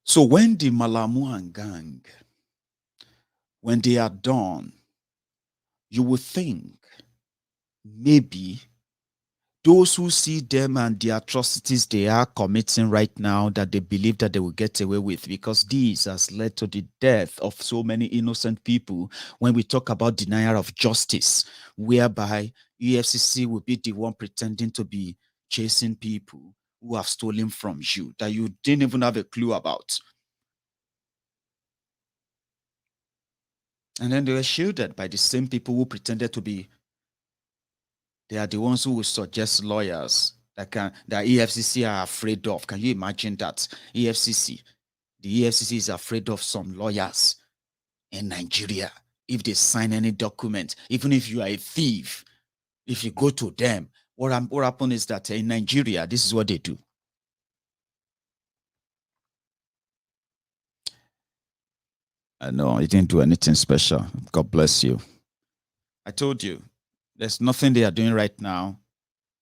So when the Malami gang, when they are done, you would think maybe those who see them and the atrocities they are committing right now that they believe that they will get away with, because this has led to the death of so many innocent people. When we talk about denial of justice, whereby EFCC will be the one pretending to be chasing people who have stolen from you that you didn't even have a clue about. And then they were shielded by the same people who pretended to be, they are the ones who will suggest lawyers that EFCC are afraid of. Can you imagine that? The EFCC is afraid of some lawyers in Nigeria. If they sign any document, even if you are a thief, if you go to them, what happens is that in Nigeria, this is what they do. No, he didn't do anything special. God bless you. I told you, there's nothing they are doing right now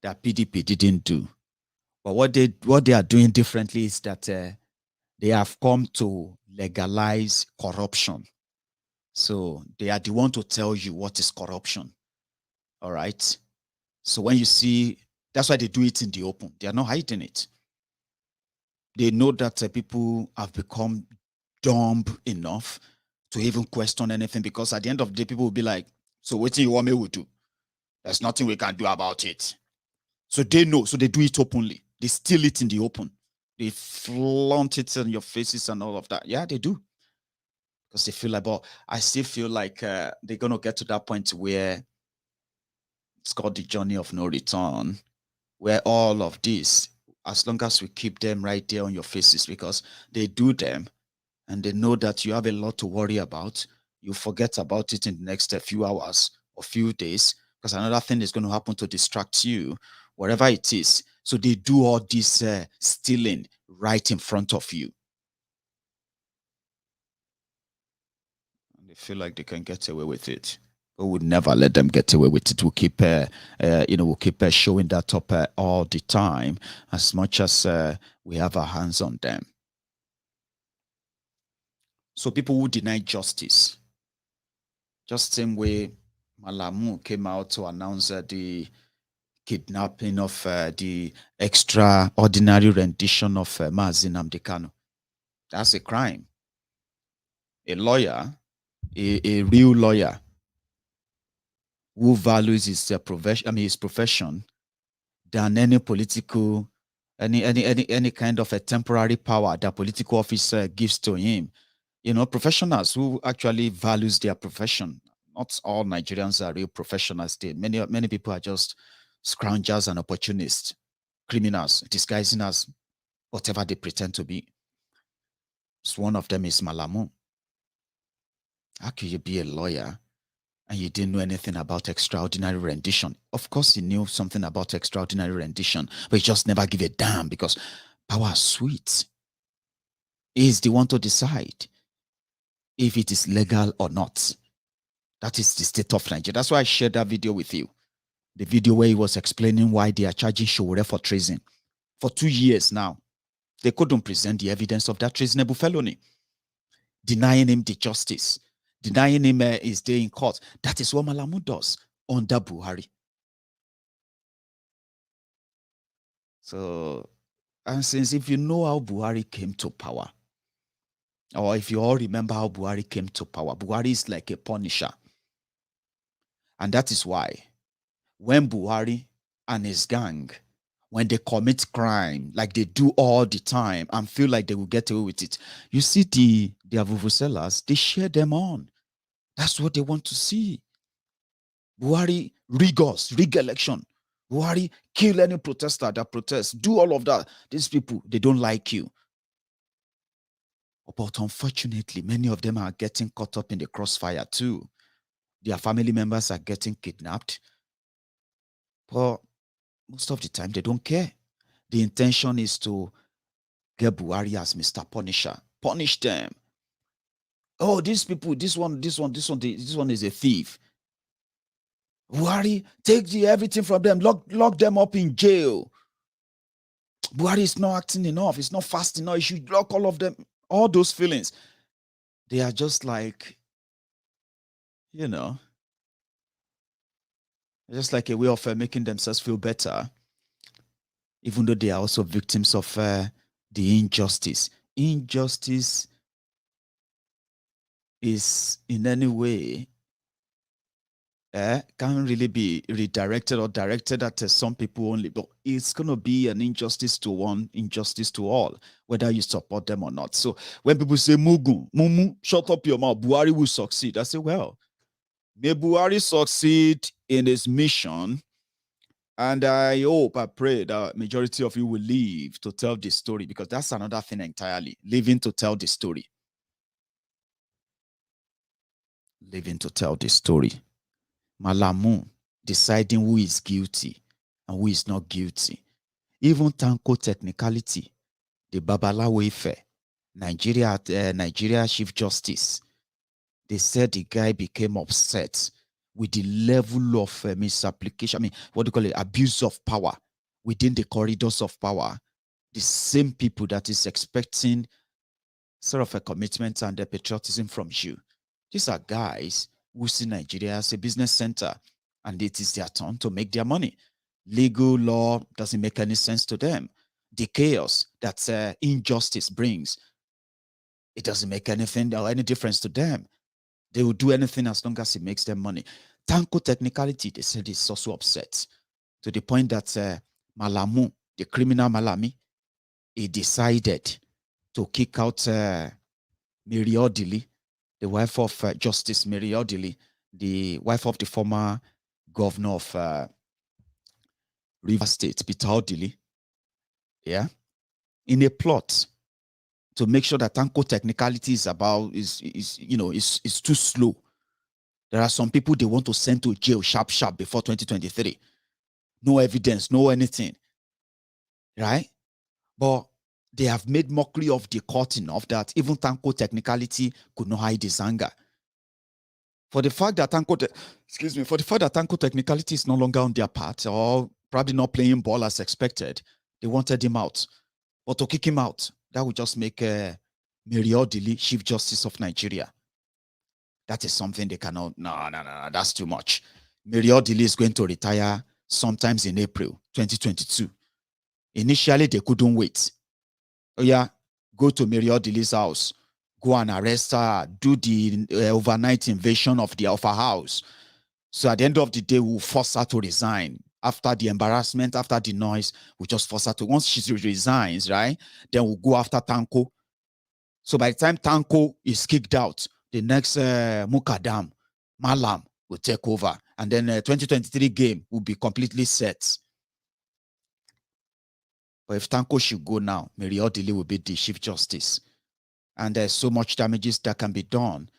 that PDP didn't do. But what they are doing differently is that they have come to legalize corruption. So they are the one to tell you what is corruption. All right. So when you see, that's why they do it in the open. They are not hiding it. They know that people have become dumb enough to even question anything, because at the end of the day, people will be like, so what do you want me to do? There's nothing we can do about it. So they know, so they do it openly. They steal it in the open. They flaunt it in your faces and all of that. Yeah, they do. Because they feel like, but I still feel like they're going to get to that point where it's called the journey of no return, where all of this, as long as we keep them right there on your faces, because they do them and they know that you have a lot to worry about, you forget about it in the next few hours or few days, because another thing is going to happen to distract you, whatever it is. So they do all this stealing right in front of you. And they feel like they can get away with it. But we'll never let them get away with it. We'll keep, we'll keep showing that up all the time, as much as we have our hands on them. So people who deny justice, just same way Malami came out to announce the kidnapping of the extraordinary rendition of Nnamdi Kanu. That's a crime. A lawyer, a real lawyer, who values his profession than any political, any kind of a temporary power that political office gives to him. You know, professionals who actually values their profession. Not all Nigerians are real professionals. Many people are just scroungers and opportunists, criminals, disguising as whatever they pretend to be. So one of them is Malami. How can you be a lawyer and you didn't know anything about extraordinary rendition? Of course, he knew something about extraordinary rendition, but he just never give a damn, because power is sweet. He is the one to decide if it is legal or not. That is the state of Nigeria. That's why I shared that video with you. The video where he was explaining why they are charging Sowore for treason. For 2 years now, they couldn't present the evidence of that treasonable felony, denying him the justice, denying him his day in court. That is what Malami does under Buhari. So, and since if you know how Buhari came to power, or if you all remember how Buhari came to power, Buhari is like a punisher. And that is why when Buhari and his gang, when they commit crime, like they do all the time and feel like they will get away with it, you see their vuvuzelas, they share them on. That's what they want to see. Buhari rig election. Buhari kill any protester that protests, do all of that. These people, they don't like you. But unfortunately, many of them are getting caught up in the crossfire too. Their family members are getting kidnapped. But most of the time, they don't care. The intention is to get Buhari as Mr. Punisher. Punish them. Oh, these people, this one is a thief. Buhari, take everything from them, lock them up in jail. Buhari is not acting enough. It's not fast enough. You should lock all of them. All those feelings. They are just like, just like a way of making themselves feel better, even though they are also victims of the injustice. Injustice is in any way can't really be redirected or directed at some people only, but it's going to be an injustice to one, injustice to all, whether you support them or not. So when people say, Mumu, shut up your mouth, Buhari will succeed, I say, well, may Buhari succeed in his mission, and I hope, I pray that majority of you will live to tell the story, because that's another thing entirely, living to tell the story. Living to tell the story. Malamu deciding who is guilty and who is not guilty. Even Tanko technicality, the Babalawo Ife, Nigeria Chief Justice, they said the guy became upset with the level of misapplication, what do you call it, abuse of power within the corridors of power. The same people that is expecting sort of a commitment and a patriotism from you. These are guys who see Nigeria as a business center, and it is their turn to make their money. Legal law doesn't make any sense to them. The chaos that injustice brings, it doesn't make anything or any difference to them. They will do anything as long as it makes them money. Tanko technicality, they said, is also upset to the point that Malamu, the criminal Malami, he decided to kick out Mary Odili, the wife of Justice Mary Odili, the wife of the former governor of Rivers State, Peter Odili, in a plot to make sure that Tanko technicality is too slow. There are some people they want to send to jail sharp before 2023. No evidence, no anything, right? But they have made mockery of the court enough that even Tanko technicality could not hide his anger. For the fact that Tanko technicality is no longer on their part, or probably not playing ball as expected, they wanted him out. But to kick him out, that would just make Mary Odili Chief Justice of Nigeria. That is something they cannot. No, that's too much. Mary Odili is going to retire sometimes in April 2022. Initially, they couldn't wait. Oh yeah, go to Mary Odili's house, go and arrest her, do the overnight invasion of her house. So at the end of the day, we'll force her to resign. After the embarrassment, after the noise, we'll just force her to. Once she resigns, right, then we'll go after Tanko. So by the time Tanko is kicked out, the next Mukadam, Malam, will take over. And then 2023 game will be completely set. But if Tanko should go now, Mary Odili will be the Chief Justice. And there's so much damages that can be done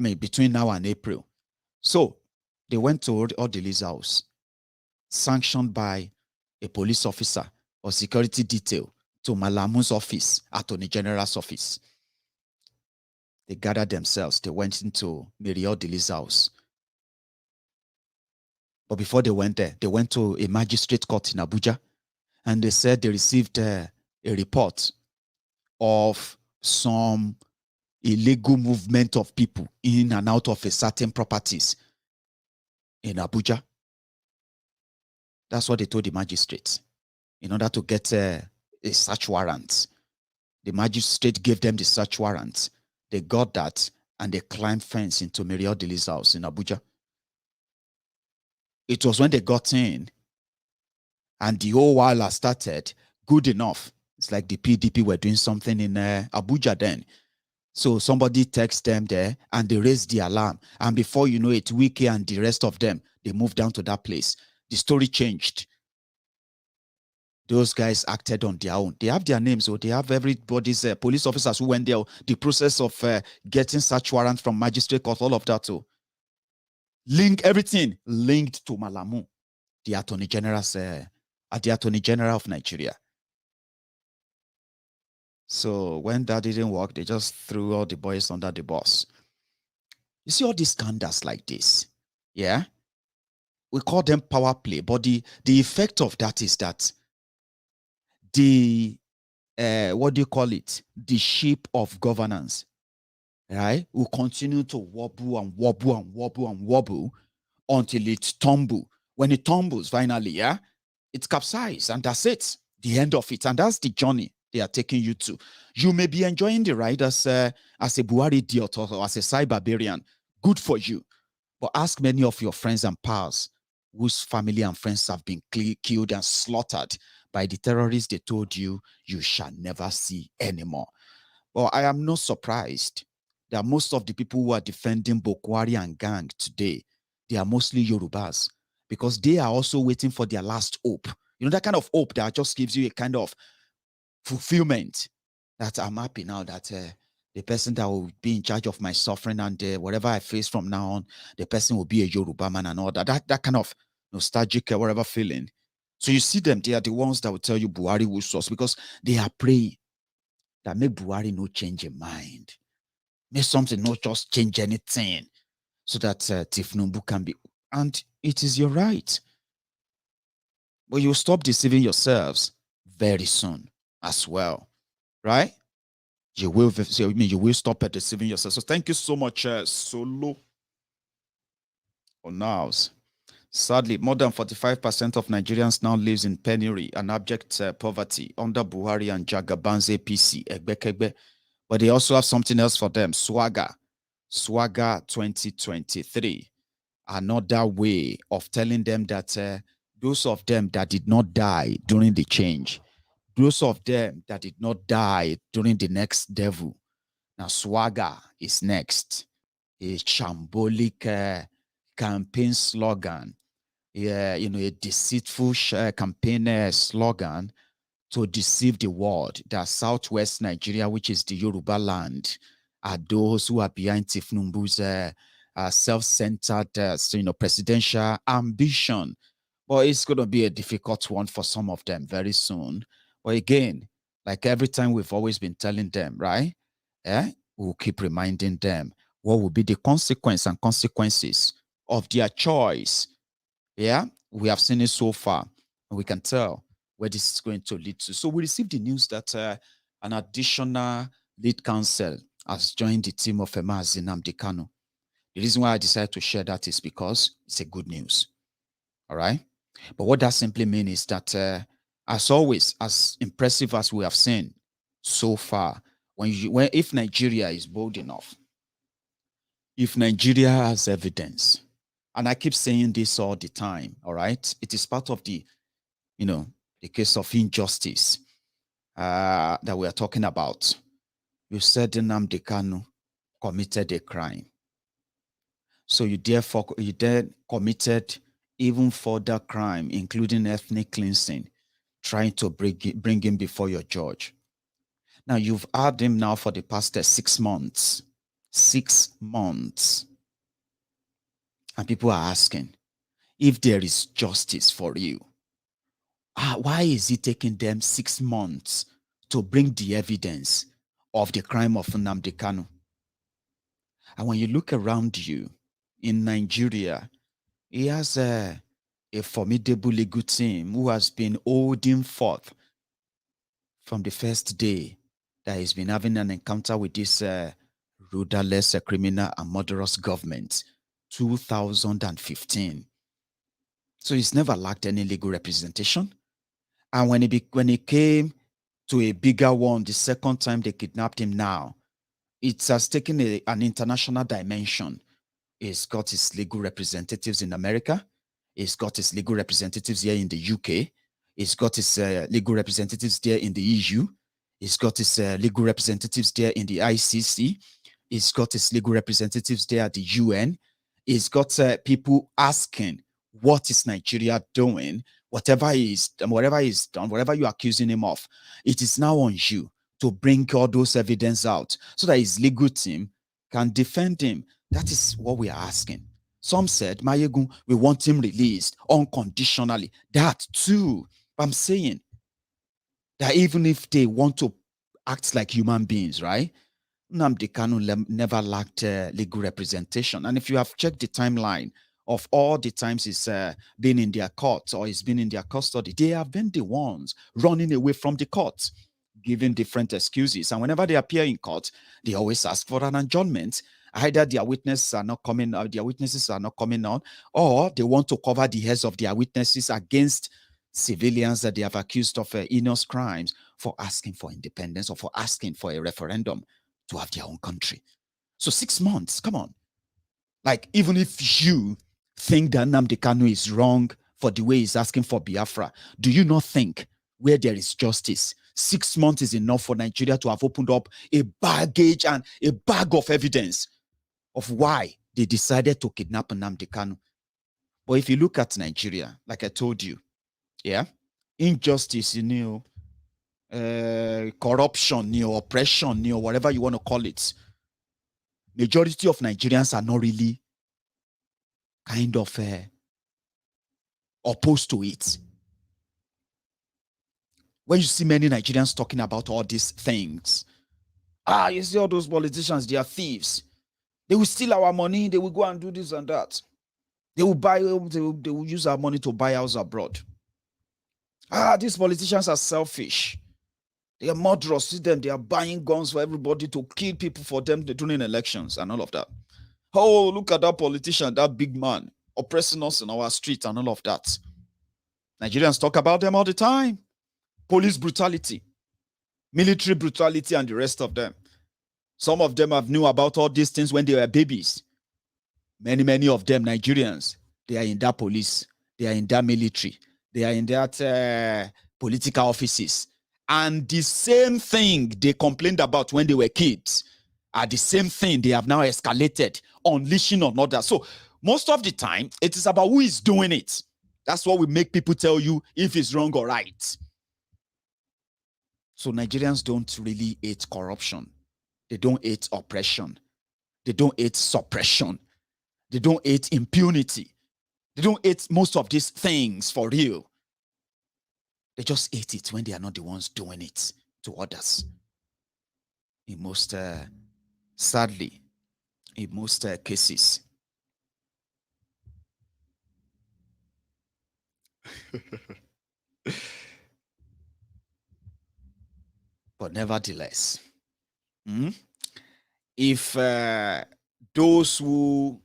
between now and April. So they went to Odili's house, sanctioned by a police officer or security detail to Malamu's office, Attorney General's office. They gathered themselves. They went into Mary Odili's house. But before they went there, they went to a magistrate court in Abuja. And they said they received a report of some illegal movement of people in and out of a certain properties in Abuja. That's what they told the magistrate. In order to get a search warrant, the magistrate gave them the search warrant. They got that and they climbed fence into Mary Odili's house in Abuja. It was when they got in and the whole while has started, good enough. It's like the PDP were doing something in Abuja then. So somebody texts them there and they raised the alarm. And before you know it, Wiki and the rest of them, they moved down to that place. The story changed. Those guys acted on their own. They have their names, so they have everybody's police officers who went there. The process of getting search warrant from magistrate court, all of that. So everything linked to Malamu, the Attorney General of Nigeria. So when that didn't work, they just threw all the boys under the bus. You see all these scandals like this, yeah? We call them power play, but the effect of that is that the the ship of governance, right, will continue to wobble and wobble and wobble and wobble until it tumbles. When it tumbles finally, yeah, it's capsized and that's it, the end of it. And that's the journey they are taking you to. You may be enjoying the ride as a Buhari idiot or as a cyberbarian. Good for you. But ask many of your friends and pals whose family and friends have been killed and slaughtered by the terrorists they told you shall never see anymore. Well, I am not surprised that most of the people who are defending Buhari and gang today, they are mostly Yorubas, because they are also waiting for their last hope. You know, that kind of hope that just gives you a kind of fulfillment that I'm happy now that the person that will be in charge of my suffering and whatever I face from now on, the person will be a Yoruba man and all that. That kind of nostalgic or whatever feeling. So you see them, they are the ones that will tell you Buhari will source, because they are praying that make Buhari no change in mind. Make something not just change anything so that Tifnumbu can be. And it is your right. But you'll stop deceiving yourselves very soon as well, right? You will stop at deceiving yourself. So thank you so much, Solo Onaus. Sadly, more than 45% of Nigerians now lives in penury and abject poverty under Buhari and Jagaban's APC, Egbekegbe. But they also have something else for them, Swagger 2023. Another way of telling them that those of them that did not die during the change, those of them that did not die during the next devil. Now, Swagger is next. A shambolic campaign slogan. A deceitful campaign slogan to deceive the world that Southwest Nigeria, which is the Yoruba land, are those who are behind Tifnumbu's self-centered, presidential ambition. But it's going to be a difficult one for some of them very soon. But again, like every time we've always been telling them, right? We'll keep reminding them what will be the consequences of their choice. Yeah, we have seen it so far, and we can tell where this is going to lead to. So we received the news that an additional lead counsel has joined the team of Nnamdi Kanu. The reason why I decided to share that is because it's a good news. All right. But what that simply means is that, as always, as impressive as we have seen so far, if Nigeria is bold enough, if Nigeria has evidence, and I keep saying this all the time, all right, it is part of the case of injustice that we are talking about. You said Nnamdi Kanu committed a crime. So you then committed even further crime, including ethnic cleansing, trying to bring him before your judge. Now, you've had him now for the past 6 months. 6 months. And people are asking if there is justice for you. Why is it taking them 6 months to bring the evidence of the crime of Nnamdi Kanu? And when you look around you in Nigeria, he has a formidable legal team who has been holding forth from the first day that he's been having an encounter with this rudderless criminal and murderous government, 2015. So he's never lacked any legal representation. And when he came to a bigger one, the second time they kidnapped him now, it has taken an international dimension. He's got his legal representatives in America. He's got his legal representatives here in the UK. He's got his legal representatives there in the EU. He's got his legal representatives there in the ICC. He's got his legal representatives there at the UN. He's got people asking, what is Nigeria doing? Whatever he's done, whatever you're accusing him of, it is now on you to bring all those evidence out so that his legal team can defend him. That is what we are asking. Some said, Maiyegun, we want him released unconditionally. That too. I'm saying that even if they want to act like human beings, right? Nnamdi Kanu never lacked legal representation. And if you have checked the timeline of all the times he's been in their court or he's been in their custody, they have been the ones running away from the court, giving different excuses. And whenever they appear in court, they always ask for an adjournment. Either their witnesses are not coming on, or they want to cover the heads of their witnesses against civilians that they have accused of heinous crimes for asking for independence or for asking for a referendum to have their own country. So 6 months, come on. Like, even if you think that Nnamdi Kanu is wrong for the way he's asking for Biafra, do you not think where there is justice, 6 months is enough for Nigeria to have opened up a baggage and a bag of evidence of why they decided to kidnap Nnamdi Kanu? But if you look at Nigeria, like I told you, yeah, injustice, corruption, oppression, whatever you want to call it, majority of Nigerians are not really kind of opposed to it. When you see many Nigerians talking about all these things, you see all those politicians, they are thieves. They will steal our money. They will go and do this and that. They will buy. They will use our money to buy house abroad. These politicians are selfish. They are murderers. See them. They are buying guns for everybody to kill people for them during elections and all of that. Oh, look at that politician, that big man, oppressing us in our street and all of that. Nigerians talk about them all the time. Police brutality, military brutality, and the rest of them. Some of them have knew about all these things when they were babies. Many of them, Nigerians, they are in that police, they are in that military, they are in that political offices. And the same thing they complained about when they were kids are the same thing they have now escalated, unleashing on others. So most of the time, it is about who is doing it. That's what will make people tell you if it's wrong or right. So Nigerians don't really hate corruption. They don't hate oppression. They don't hate suppression. They don't hate impunity. They don't hate most of these things for real. They just hate it when they are not the ones doing it to others. In most, sadly, in most cases. But nevertheless, if those who,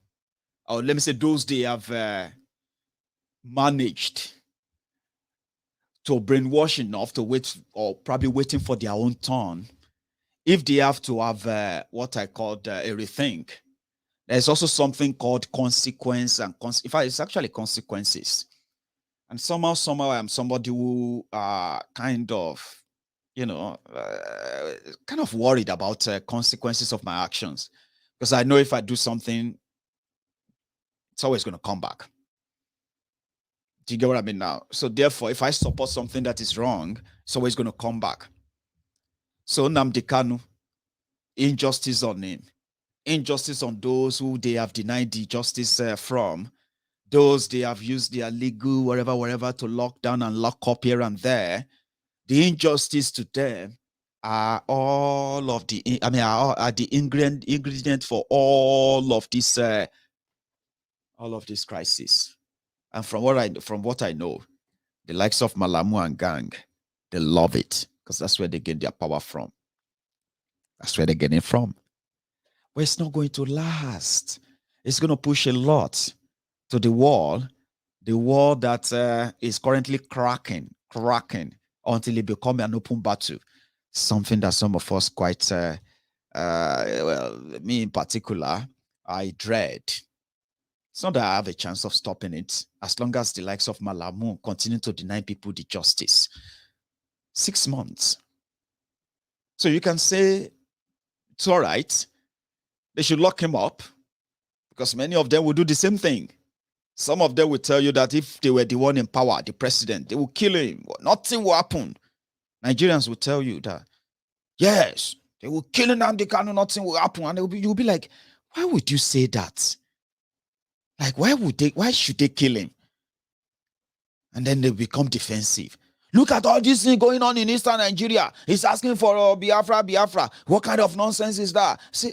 or let me say those they have managed to brainwash enough to wait, or probably waiting for their own turn, if they have to have what I call a rethink, there's also something called consequence, and in fact, it's actually consequences. And somehow I'm somebody who kind of worried about consequences of my actions, because I know if I do something, it's always going to come back. Do you get what I mean now? So therefore, if I support something that is wrong, it's always going to come back. So Nnamdi Kanu, injustice on him, injustice on those who they have denied the justice from, those they have used their legal wherever to lock down and lock up here and there. The injustice to them are all of the, are the ingredient for all of this crisis. And from what I know, the likes of Malami and gang, they love it because that's where they get their power from. That's where they get it from. But it's not going to last. It's going to push a lot to the wall that is currently cracking until it becomes an open battle. Something that some of us quite, me in particular, I dread. It's not that I have a chance of stopping it, as long as the likes of Malami continue to deny people the justice. 6 months. So you can say, it's all right. They should lock him up, because many of them will do the same thing. Some of them will tell you that if they were the one in power, the president, they will kill him. Nothing will happen. Nigerians will tell you that, yes, they will kill Nnamdi Kanu, nothing will happen. And you'll be like, why would you say that? Like, why should they kill him? And then they become defensive. Look at all this thing going on in Eastern Nigeria. He's asking for Biafra. What kind of nonsense is that? See,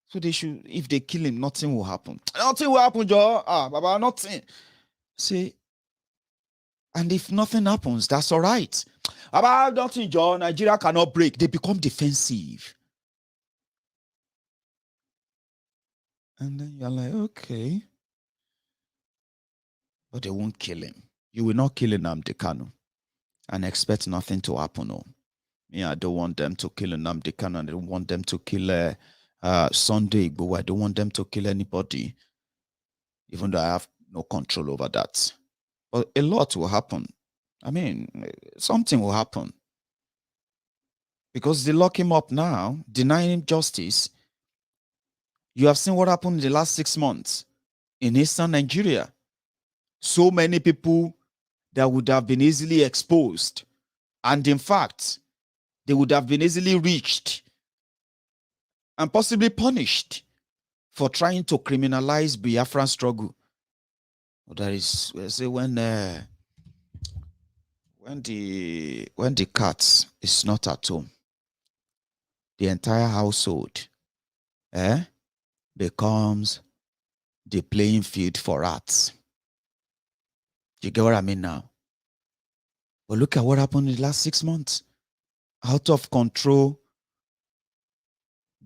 so they should, if they kill him, nothing will happen. Nothing will happen, Joe. Baba, nothing. See, and if nothing happens, that's all right. Baba, nothing, Joe. Nigeria cannot break. They become defensive. And then you're like, okay. But they won't kill him. You will not kill Nnamdi Kanu and expect nothing to happen. No. Me, I don't want them to kill Nnamdi Kanu. I don't want them to kill Sunday, but I don't want them to kill anybody, even though I have no control over that. But a lot will happen. I mean, something will happen. Because they lock him up now, denying him justice. You have seen what happened in the last 6 months in Eastern Nigeria. So many people that would have been easily exposed. And in fact, they would have been easily reached and possibly punished for trying to criminalize Biafran struggle. That is, say, when the cat is not at home, the entire household becomes the playing field for rats. You get what I mean now? But look at what happened in the last 6 months. Out of control,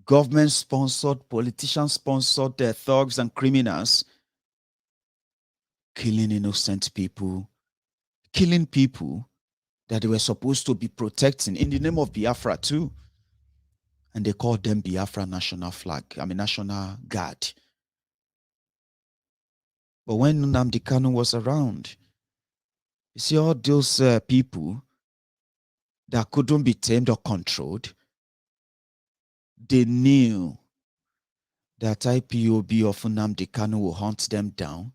government-sponsored, politician-sponsored thugs and criminals killing innocent people, killing people that they were supposed to be protecting in the name of Biafra too. And they called them Biafra National Guard. But when Nnamdi Kanu was around, you see all those people that couldn't be tamed or controlled, they knew that IPOB of Nnamdi Kanu will hunt them down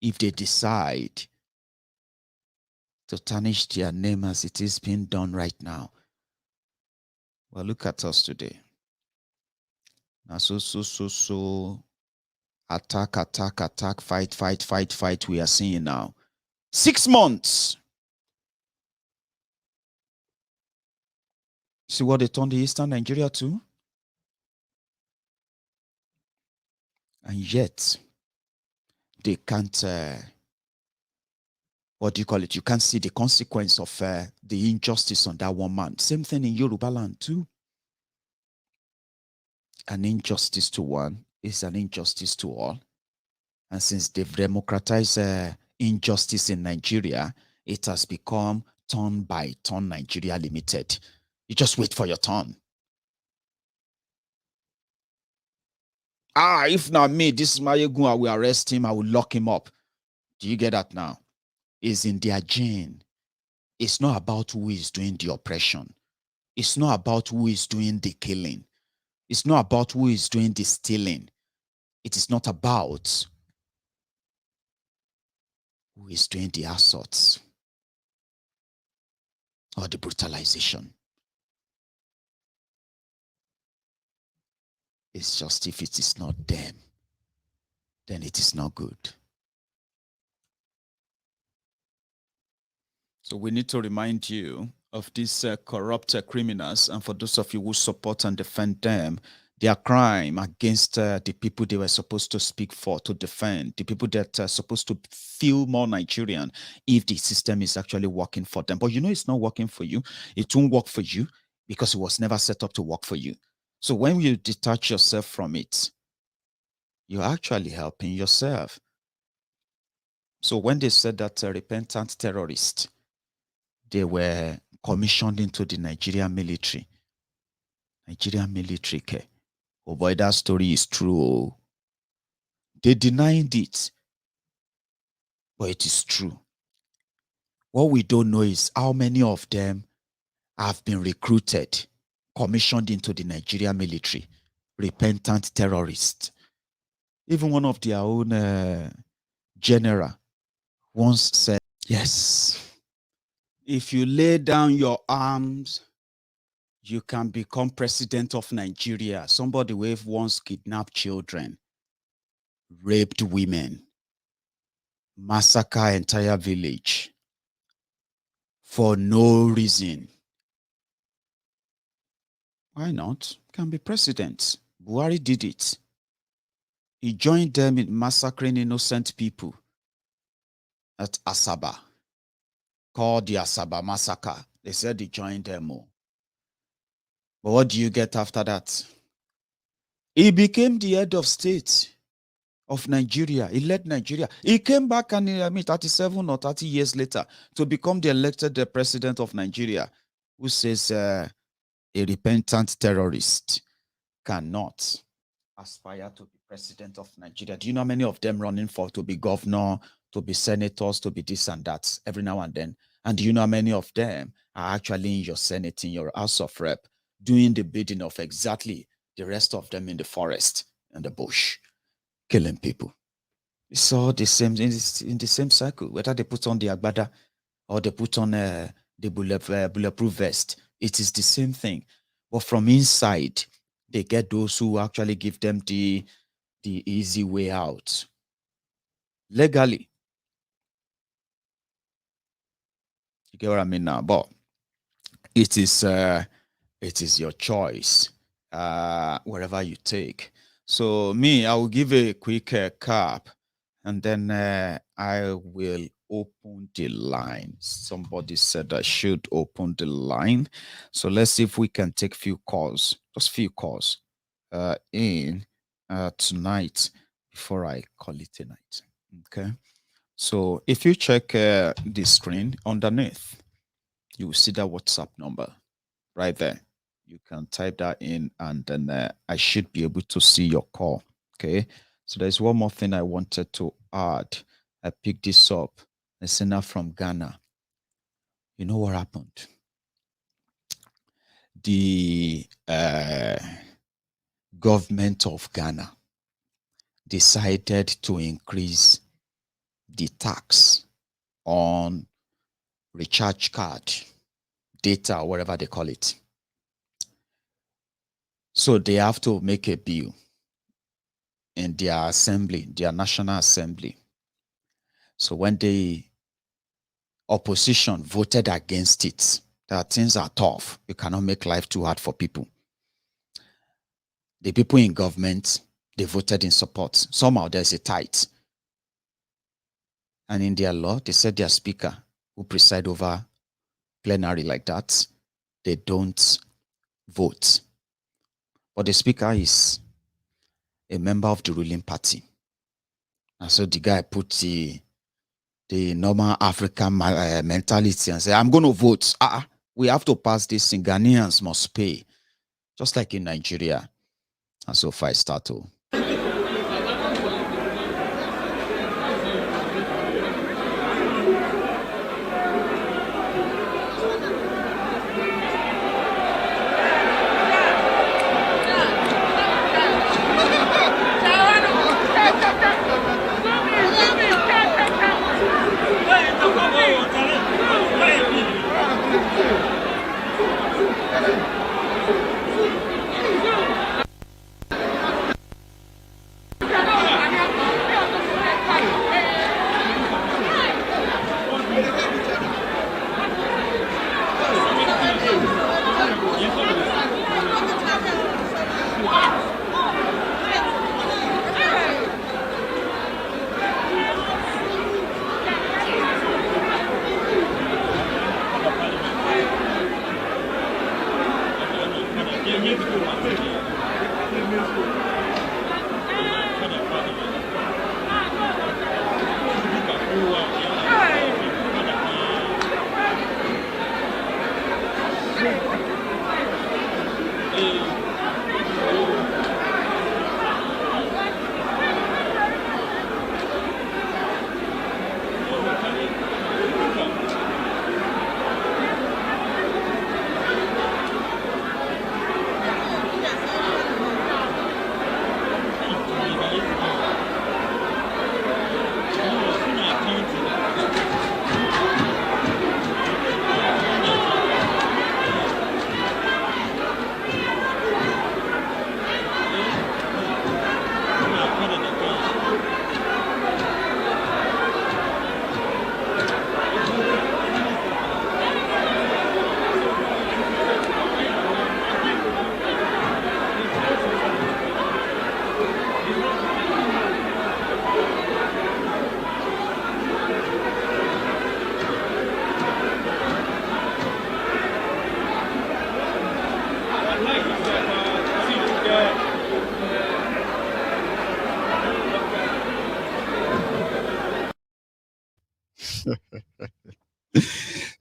if they decide to tarnish their name as it is being done right now. Well, look at us today. Now, so attack, fight, we are seeing now. 6 months. See what they turned the Eastern Nigeria to? And yet, they can't, what do you call it? You can't see the consequence of the injustice on that one man. Same thing in Yoruba land too. An injustice to one is an injustice to all. And since they've democratized injustice in Nigeria, it has become turn by turn Nigeria Limited. You just wait for your turn. If not me, this Maiyegun, I will arrest him, I will lock him up. Do you get that now? It's in their gene. It's not about who is doing the oppression. It's not about who is doing the killing. It's not about who is doing the stealing. It is not about who is doing the assaults or the brutalization. It's just if it is not them, then it is not good. So we need to remind you of these corrupt criminals, and for those of you who support and defend them, their crime against the people they were supposed to speak for, to defend, the people that are supposed to feel more Nigerian if the system is actually working for them. But you know it's not working for you. It won't work for you because it was never set up to work for you. So when you detach yourself from it, you're actually helping yourself. So when they said that repentant terrorists, they were commissioned into the Nigerian military. Oh boy, that story is true. They denied it, but it is true. What we don't know is how many of them have been recruited, commissioned into the Nigerian military, repentant terrorists. Even one of their own general once said, yes, if you lay down your arms, you can become president of Nigeria. Somebody who once kidnapped children, raped women, massacre entire village for no reason. Why not? Can be president. Buhari did it. He joined them in massacring innocent people at Asaba, called the Asaba massacre. They said he joined them all. But what do you get after that? He became the head of state of Nigeria. He led Nigeria. He came back and 37 or 30 years later to become the elected president of Nigeria. who says a repentant terrorist cannot aspire to be president of Nigeria. Do you know how many of them running for to be governor, to be senators, to be this and that every now and then? And do you know how many of them are actually in your Senate, in your House of Rep, doing the bidding of exactly the rest of them in the forest and the bush, killing people? It's all the same in the same cycle, whether they put on the agbada or they put on the bulletproof vest. It is the same thing. But from inside, they get those who actually give them the easy way out. Legally. You get what I mean now? But it is your choice, wherever you take. So me, I will give a quick cap, and then I will open the line. Somebody said I should open the line. So let's see if we can take few calls, just few calls in tonight before I call it a night. Okay. So if you check the screen underneath, you will see that WhatsApp number right there. You can type that in, and then I should be able to see your call. Okay. So there's one more thing I wanted to add. I picked this up. A listener from Ghana. You know what happened? The government of Ghana decided to increase the tax on recharge card, data, whatever they call it. So they have to make a bill in their assembly, their National Assembly. So when the opposition voted against it, that things are tough. You cannot make life too hard for people. The people in government, they voted in support. Somehow there's a tight. And in their law, they said their speaker, who preside over plenary like that, they don't vote. But the speaker is a member of the ruling party. And so the guy put the normal African mentality and say, I'm going to vote. We have to pass this thing. Ghanaians must pay. Just like in Nigeria. And so far, I start to.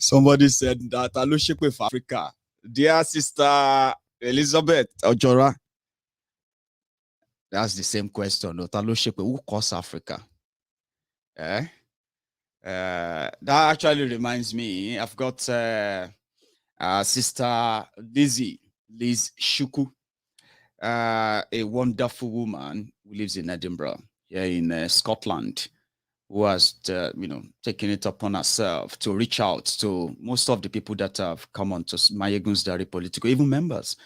Somebody said that Alushipe for Africa. Dear sister Elizabeth Ojora. That's the same question. Alushipe, who caused Africa? That actually reminds me, I've got sister Liz Shuku, a wonderful woman who lives in Edinburgh, here in Scotland, who has, taken it upon herself to reach out to most of the people that have come on to Maiyegun General political, even members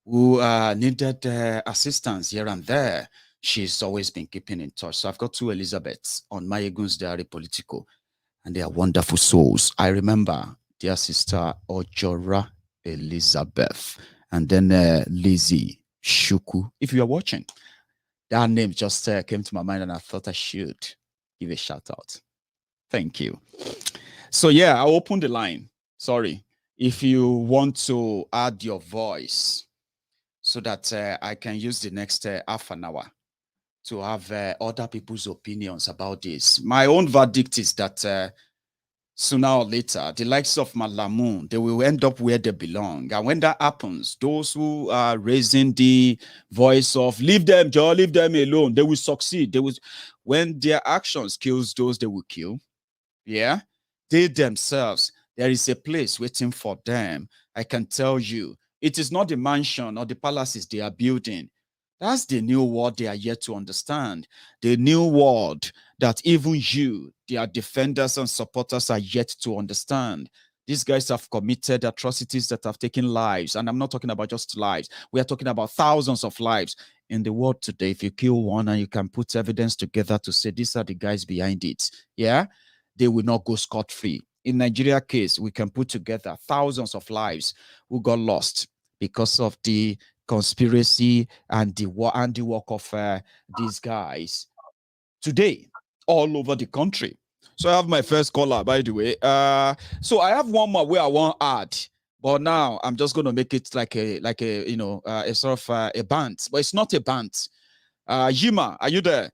who needed assistance here and there. She's always been keeping in touch. So I've got two Elizabeths on Maiyegun General political, and they are wonderful souls. I remember dear sister Ojora Elizabeth, and then Lizzie Shuku. If you are watching, that name just came to my mind, and I thought I should give a shout out. Thank you. So yeah, I'll open the line. Sorry. If you want to add your voice so that I can use the next half an hour to have other people's opinions about this. My own verdict is that sooner or later, the likes of Malami, they will end up where they belong. And when that happens, those who are raising the voice of leave them, Joe, leave them alone, they will succeed. They will, when their actions kills those they will kill, yeah, they themselves, there is a place waiting for them. I can tell you, it is not the mansion or the palaces they are building. That's the new world they are yet to understand. The new world that even you, their defenders and supporters, are yet to understand. These guys have committed atrocities that have taken lives. And I'm not talking about just lives. We are talking about thousands of lives. In the world today, if you kill one and you can put evidence together to say these are the guys behind it, yeah, they will not go scot-free. In Nigeria case, we can put together thousands of lives who got lost because of the conspiracy and the work of these guys today all over the country. So I have my first caller, by the way. So I have one more where I want to add, but now I'm just going to make it like a a sort of a band, but it's not a band. Yima, are you there?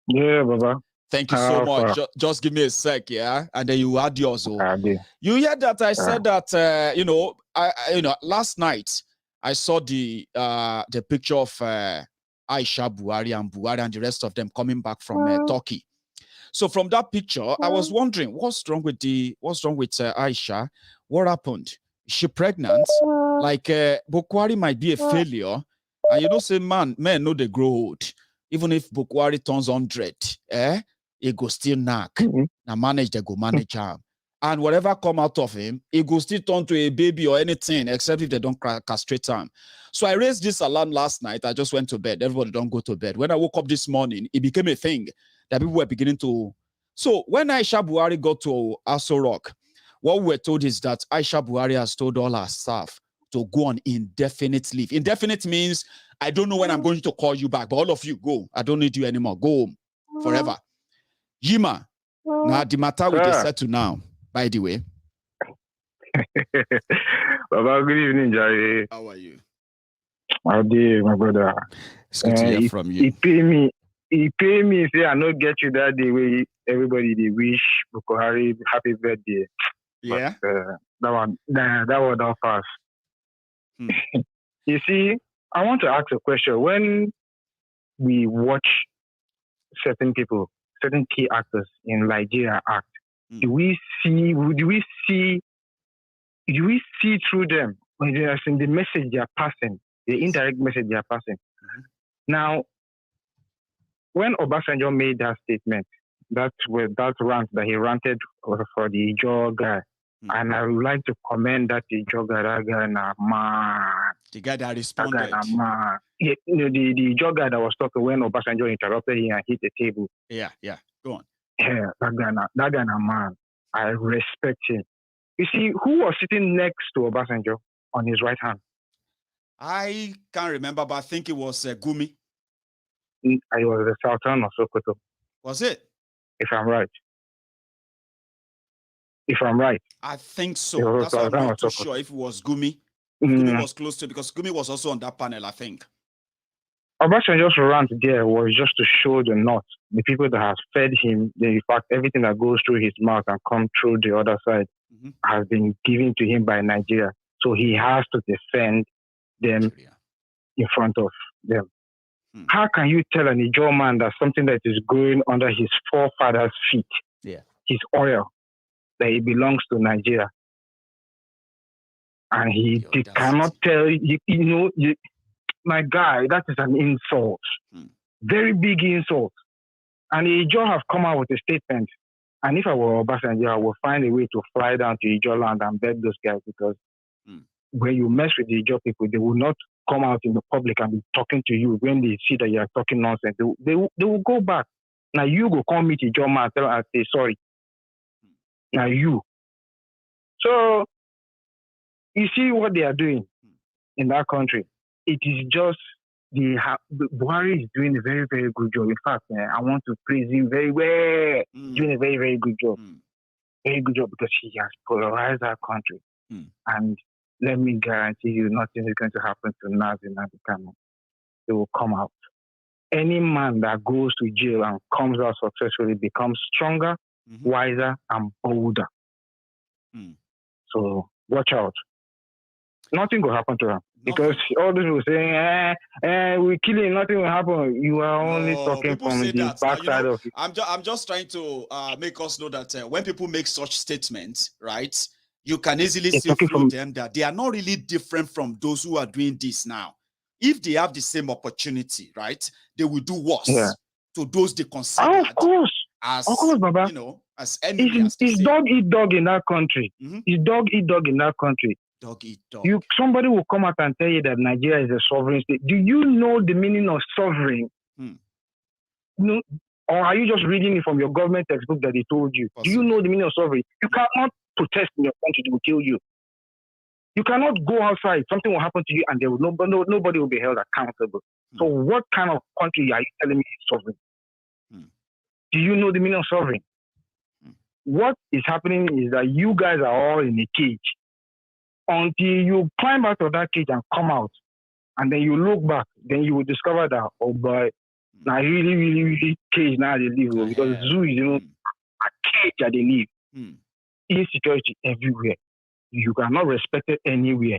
Yeah, Baba. Thank you so much. Just give me a sec, yeah, and then you add yours. You hear that I said that last night I saw the picture of Aisha Buhari and the rest of them coming back from Turkey. So from that picture, I was wondering what's wrong with Aisha? What happened? Is she pregnant? Like Buhari might be a failure, and say men know they grow old. Even if Buhari turns 100, he go still knack. Now manage, they go manage him. And whatever come out of him, he go still turn to a baby or anything, except if they don't castrate him. So I raised this alarm last night. I just went to bed. Everybody don't go to bed. When I woke up this morning, it became a thing that people were beginning to. So when Aisha Buhari got to Aso Rock, what we were told is that Aisha Buhari has told all her staff to go on indefinite leave. Indefinite means I don't know when I'm going to call you back, but all of you go. I don't need you anymore. Go home forever. Yima, now the matter we just settle now, by the way. Baba, good evening, Jare. How are you? How do my brother? It's good to hear from you. He pay me, say I not get you that day where everybody they wish Buhari happy birthday. Yeah. But, that was not fast. You see, I want to ask a question. When we watch certain people, certain key actors in Nigeria act, do we see through them when they are in the message they are passing, the indirect message they are passing? Now, when Obasanjo made that statement, that rant that he ranted for the Joe guy, and I would like to commend that the Joe guy, that guy, man. The guy that responded. That guy, man. The Joe guy that was talking when Obasanjo interrupted him and hit the table. Yeah. Go on. Yeah, that guy, man. I respect him. You see, who was sitting next to Obasanjo on his right hand? I can't remember, but I think it was Gumi. It was the Sultan of Sokoto. Was it? If I'm right. I think so. That's why I'm not too sure if it was Gumi. Gumi was close to it because Gumi was also on that panel, I think. Obasanjo's rant there was just to show the North, the people that have fed him, in fact, everything that goes through his mouth and comes through the other side has been given to him by Nigeria. So he has to defend them in front of them. How can you tell an Ijaw man that something that is growing under his forefathers' feet, his oil, that it belongs to Nigeria? And he cannot tell, my guy, that is an insult. Very big insult. And the Ijaw have come out with a statement. And if I were Obasanjo, I would find a way to fly down to Ijaw land and beg those guys, because when you mess with the Ijaw people, they will not come out in the public and be talking to you when they see that you are talking nonsense. They will go back. Now you go come meet Ijaw man and say sorry. Now you. So you see what they are doing in that country. It is just Buhari is doing a very, very good job. In fact, I want to praise him very well. Doing a very, very good job. Very good job, because he has polarized our country. And let me guarantee you, nothing is going to happen to Nnamdi Kanu. They will come out. Any man that goes to jail and comes out successfully becomes stronger, wiser, and bolder. So watch out. Nothing will happen to him. Because all this people saying, we're killing, nothing will happen. You are only talking from the backside of it. I'm just trying to make us know that when people make such statements, right, you can easily see through them that they are not really different from those who are doing this now. If they have the same opportunity, right, they will do worse to those they consider as, Baba. as enemies. It's dog eat dog in that country. It's dog eat dog in that country. Dog eat dog. Somebody will come out and tell you that Nigeria is a sovereign state. Do you know the meaning of sovereign? No, or are you just reading it from your government textbook that they told you? Do you know the meaning of sovereign? You cannot protest in your country; they will kill you. You cannot go outside; something will happen to you, and nobody will be held accountable. So, what kind of country are you telling me is sovereign? Do you know the meaning of sovereign? What is happening is that you guys are all in a cage. Until you climb out of that cage and come out, and then you look back, then you will discover that, oh boy, now really, really, really cage now they live, because zoo is, a cage that they live. Insecurity everywhere. You are not respected anywhere.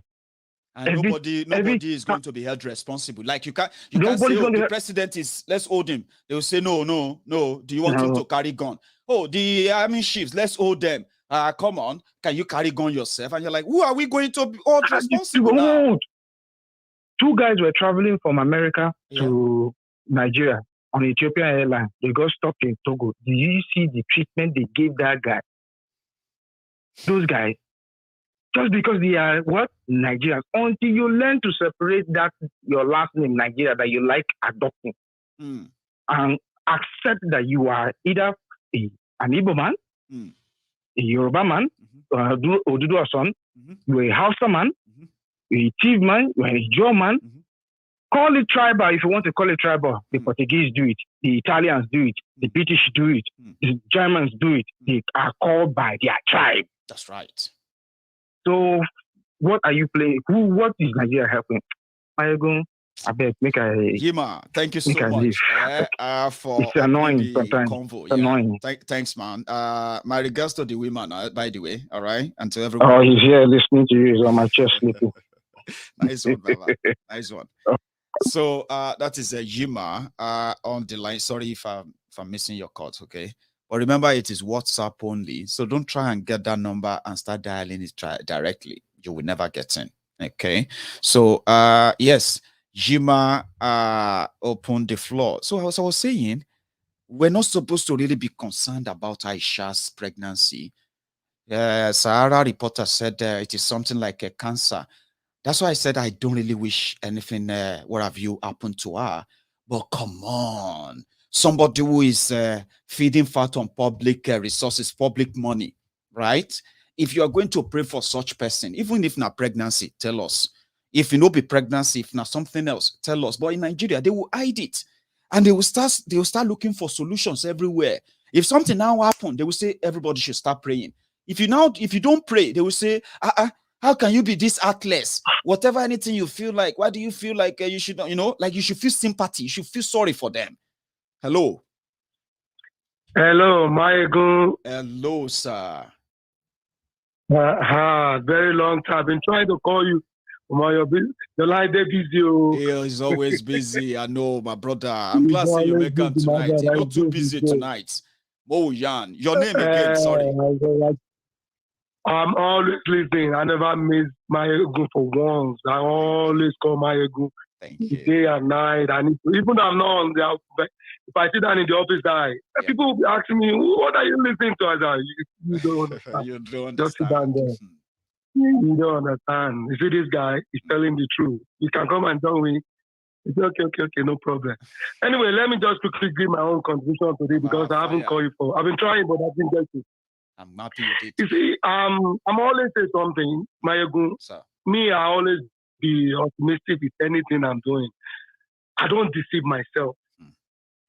And nobody is going to be held responsible. Like you can't say, the president is, let's hold him. They will say, no. Do you want him to carry gun? Oh, the army chiefs, let's hold them. Come on, can you carry gun yourself? And you're like, who are we going to hold responsible now? 2 guys were traveling from America to Nigeria on Ethiopian Airlines. They got stuck in Togo. Did you see the treatment they gave that guy? Those guys, just because they are Nigerians. Until you learn to separate that your last name Nigeria that you like adopting, and accept that you are either an Igbo man, a Yoruba man, Oduduwa son, you're a Hausa man, you're a Chief man, you're a Joe man. Call it tribal if you want to call it tribal. The Portuguese do it, the Italians do it, the British do it, the Germans do it. They are called by their tribe. That's right. So what are you playing? What is Nigeria helping? Maiyegun, I beg, make a Yima, thank you so much for it's annoying sometimes. Convo. It's annoying. Thanks, man. My regards to the women, by the way. All right, and to everyone. Oh, he's here listening to you. He's on my chest sleeping. Nice one, Baba. Nice one. So that is a Yima on the line. Sorry if I'm missing your calls, okay? But remember, it is WhatsApp only. So don't try and get that number and start dialing it directly. You will never get in. Okay. So yes, Yima opened the floor. So as I was saying, we're not supposed to really be concerned about Aisha's pregnancy. Sahara reporter said it is something like a cancer. That's why I said I don't really wish anything, what have you, happened to her. But come on. Somebody who is feeding fat on public resources, public money, right? If you are going to pray for such person, even if not pregnancy, tell us. If you know be pregnancy, if not something else, tell us. But in Nigeria, they will hide it. And they will start looking for solutions everywhere. If something now happen, they will say everybody should start praying. If you don't pray, they will say, How can you be this heartless? Whatever, anything you feel like, why do you feel like you should, like you should feel sympathy, you should feel sorry for them? Hello. Hello, Maiyegun. Hello, sir. Very long time. I've been trying to call you. Your line is busy. Yeah, he's always busy. I know, my brother. I'm glad to see you make up tonight. You're not too busy tonight. Oh, Jan. Your name again, sorry. I'm always listening. I never miss Maiyegun for once. I always call Maiyegun. Thank you. Day and night. Even though I'm not on the if I sit down in the office, people will be asking me, what are you listening to? I say, you don't understand. You don't understand. Just sit down there. You don't understand. You see, this guy is telling the truth. You can come and tell me. It's okay, no problem. Anyway, let me just quickly give my own contribution today because I haven't called you for. I've been trying, but I didn't get it. I'm happy with it. You see, I'm always say something, Maiyegun. Me, I always be optimistic with anything I'm doing. I don't deceive myself.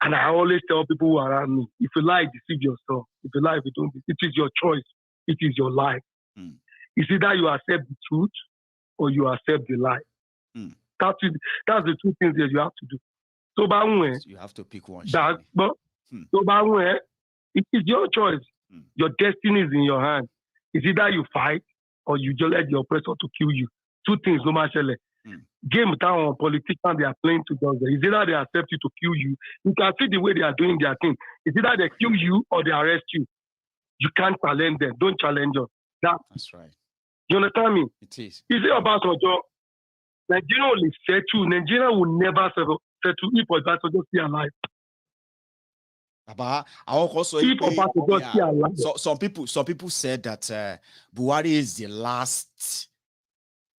And I always tell people who are around me, if you lie, deceive yourself. If you lie, if you don't, it is your choice. It is your life. It's either you accept the truth or you accept the lie. That's the two things that you have to do. So, you have to pick one. It is your choice. Your destiny is in your hands. It's either you fight or you just let the oppressor to kill you. Two things, no matter. Game town politicians they are playing together. It's either they accept you to kill you. You can see the way they are doing their thing. It's either they kill you or they arrest you. You can't challenge them. Don't challenge us. That's right. You understand me? It is. Is it about Ojo? Nigeria will settle. Nigeria will never settle if Obasanjo stay alive. I also some people said that Buhari is the last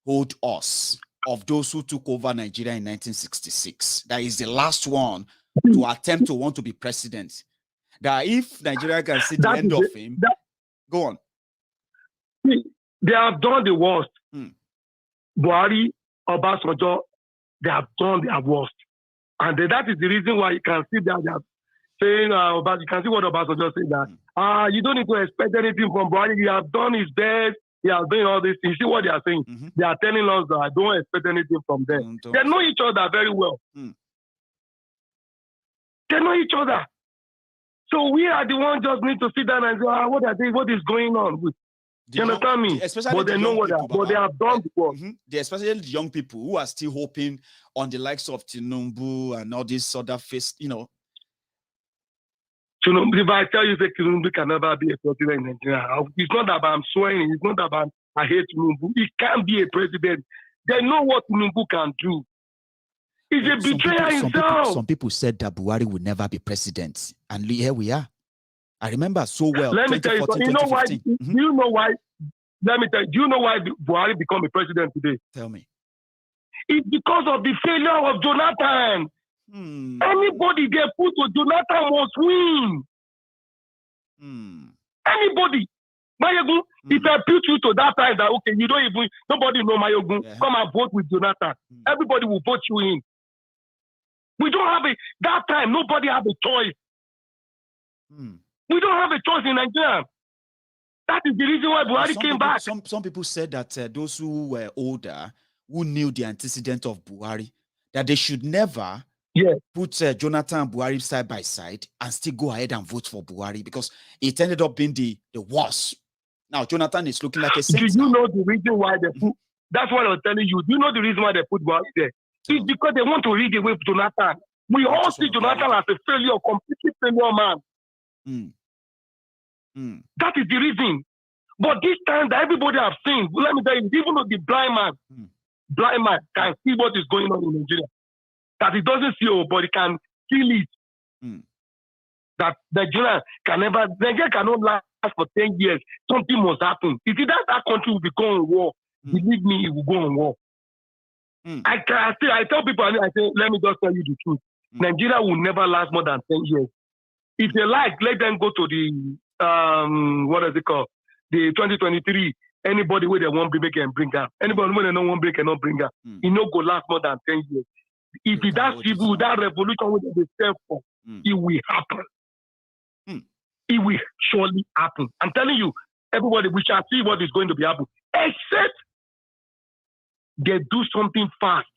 hold us of those who took over Nigeria in 1966. That is the last one to attempt to want to be president. That if Nigeria can see the end of him, go on. They have done the worst. Buhari, Obasanjo, they have done their worst. And that is the reason why you can see that they are saying, you can see what Obasanjo said that, you don't need to expect anything from Buhari. He has done his best. He has done all this. You see what they are saying? They are telling us that I don't expect anything from them. They know each other very well. They know each other. So we are the ones just need to sit down and say, what are they? What is going on? You understand me? But they know what they have done before. Especially the young people who are still hoping on the likes of Tinubu and all these other face, Tinubu, if I tell you that Tinubu can never be a president in Nigeria, it's not that I'm swearing. It's not that I hate Tinubu. He can't be a president. They know what Tinubu can do. He's a betrayer himself. Some people said that Buhari would never be president. And here we are. I remember so well. Let me tell you, you know why? Do you know why? Let me tell you, do you know why Buhari became a president today? Tell me. It's because of the failure of Jonathan. Anybody they put to Jonathan must win. Anybody. Maiyegun, if I put you to that time that, okay, you don't even, nobody know Maiyegun, come and vote with Jonathan. Everybody will vote you in. We don't have that time, nobody have a choice. We don't have a choice in Nigeria. That is the reason why Buhari came back. Some people said that those who were older, who knew the antecedent of Buhari, that they should never put Jonathan and Buhari side by side and still go ahead and vote for Buhari because it ended up being the worst. Now, Jonathan is looking like a saint. Do you know the reason why they put? That's what I was telling you. Do you know the reason why they put Buhari there? It's because they want to rig away Jonathan. We all see Jonathan as a failure, completely failure man. That is the reason. But this time that everybody have seen, let me tell you, even though the blind man can see what is going on in Nigeria. That he doesn't see, but he can feel it. That Nigeria cannot last for 10 years. Something must happen. If that country will be going on war, believe me, it will go on war. I tell people, I say, let me just tell you the truth. Nigeria will never last more than 10 years. If they like, let them go to the, what is it called? The 2023. Anybody where they want bring can bring her. Anybody where they don't want bring cannot bring her. It no go last more than 10 years. If that civil, that revolution where they stand for, it will happen. It will surely happen. I'm telling you, everybody, we shall see what is going to be happening. Except they do something fast.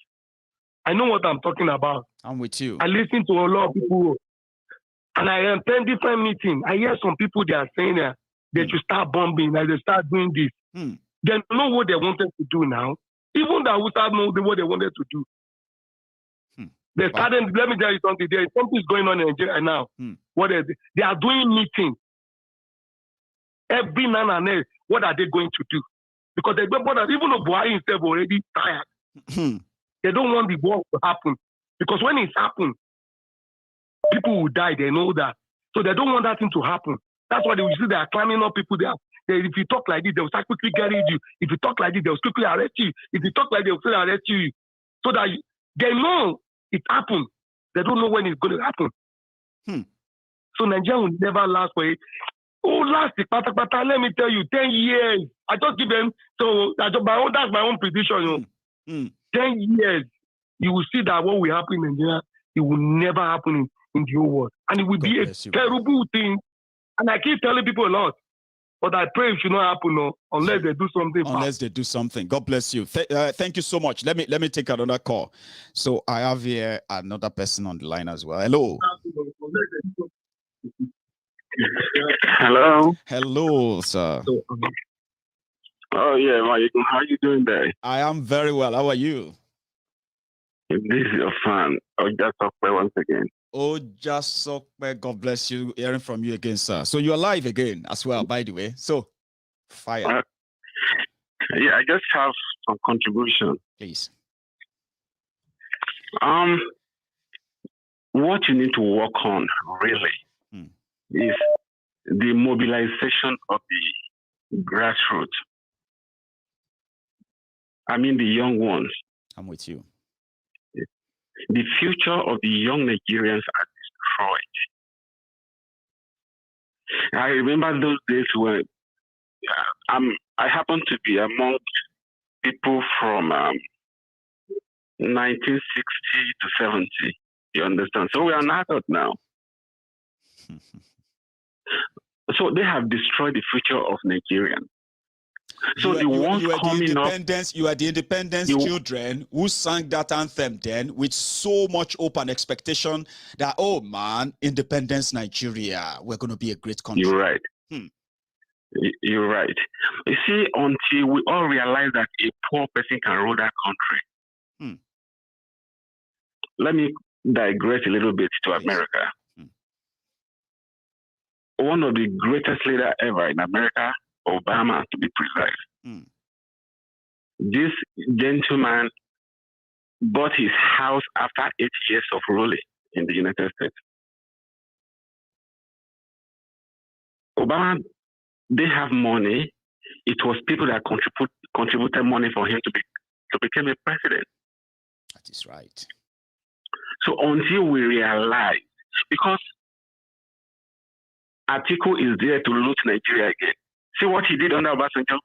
I know what I'm talking about. I'm with you. I listen to a lot of people, and I attend different meetings. I hear some people, they are saying that they should start bombing, that they start doing this. They know what they wanted to do now. Even the Hausa know what they wanted to do. They started, let me tell you something, there is something going on in Nigeria now. What they are doing meetings. Every now and then, what are they going to do? Because they don't bother, even though Buhari himself already tired. They don't want the war to happen. Because when it's happened, people will die, they know that. So they don't want that thing to happen. That's why they will see they are climbing up people there. If you talk like this, they will start quickly getting you. If you talk like this, they will quickly arrest you. If you talk like this, they will arrest you. So that they know it happened. They don't know when it's going to happen. So Nigeria will never last for it. Last, let me tell you, 10 years. I just give them, so that's my own prediction. 10 years, you will see that what will happen in Nigeria, it will never happen in the whole world. And it will be a terrible thing. And I keep telling people a lot. But I pray it should not happen unless they do something. Unless they do something. God bless you. Thank you so much. Let me take another call. So I have here another person on the line as well. Hello. Hello. Hello, sir. Oh yeah, Maiyegun, how are you doing there? I am very well. How are you? This is your fan. Once again. God bless you. Hearing from you again, sir. So you're live again as well, by the way. So fire. Yeah, I just have some contribution. Please. What you need to work on really is the mobilization of the grassroots. I mean the young ones. I'm with you. The future of the young Nigerians are destroyed. I remember those days when I happened to be among people from 1960 to 70. You understand? So we are an adult now. So they have destroyed the future of Nigerians. So you are the independence children who sang that anthem then with so much hope and expectation that, oh man, independence Nigeria, we're going to be a great country. You're right. You're right. You see, until we all realize that a poor person can rule that country. Let me digress a little bit to America. One of the greatest leaders ever in America, Obama, to be precise. This gentleman bought his house after 8 years of ruling in the United States. Obama, they have money. It was people that contributed money for him to become a president. That is right. So until we realize, because Atiku is there to loot Nigeria again. See what he did under Obasanjo?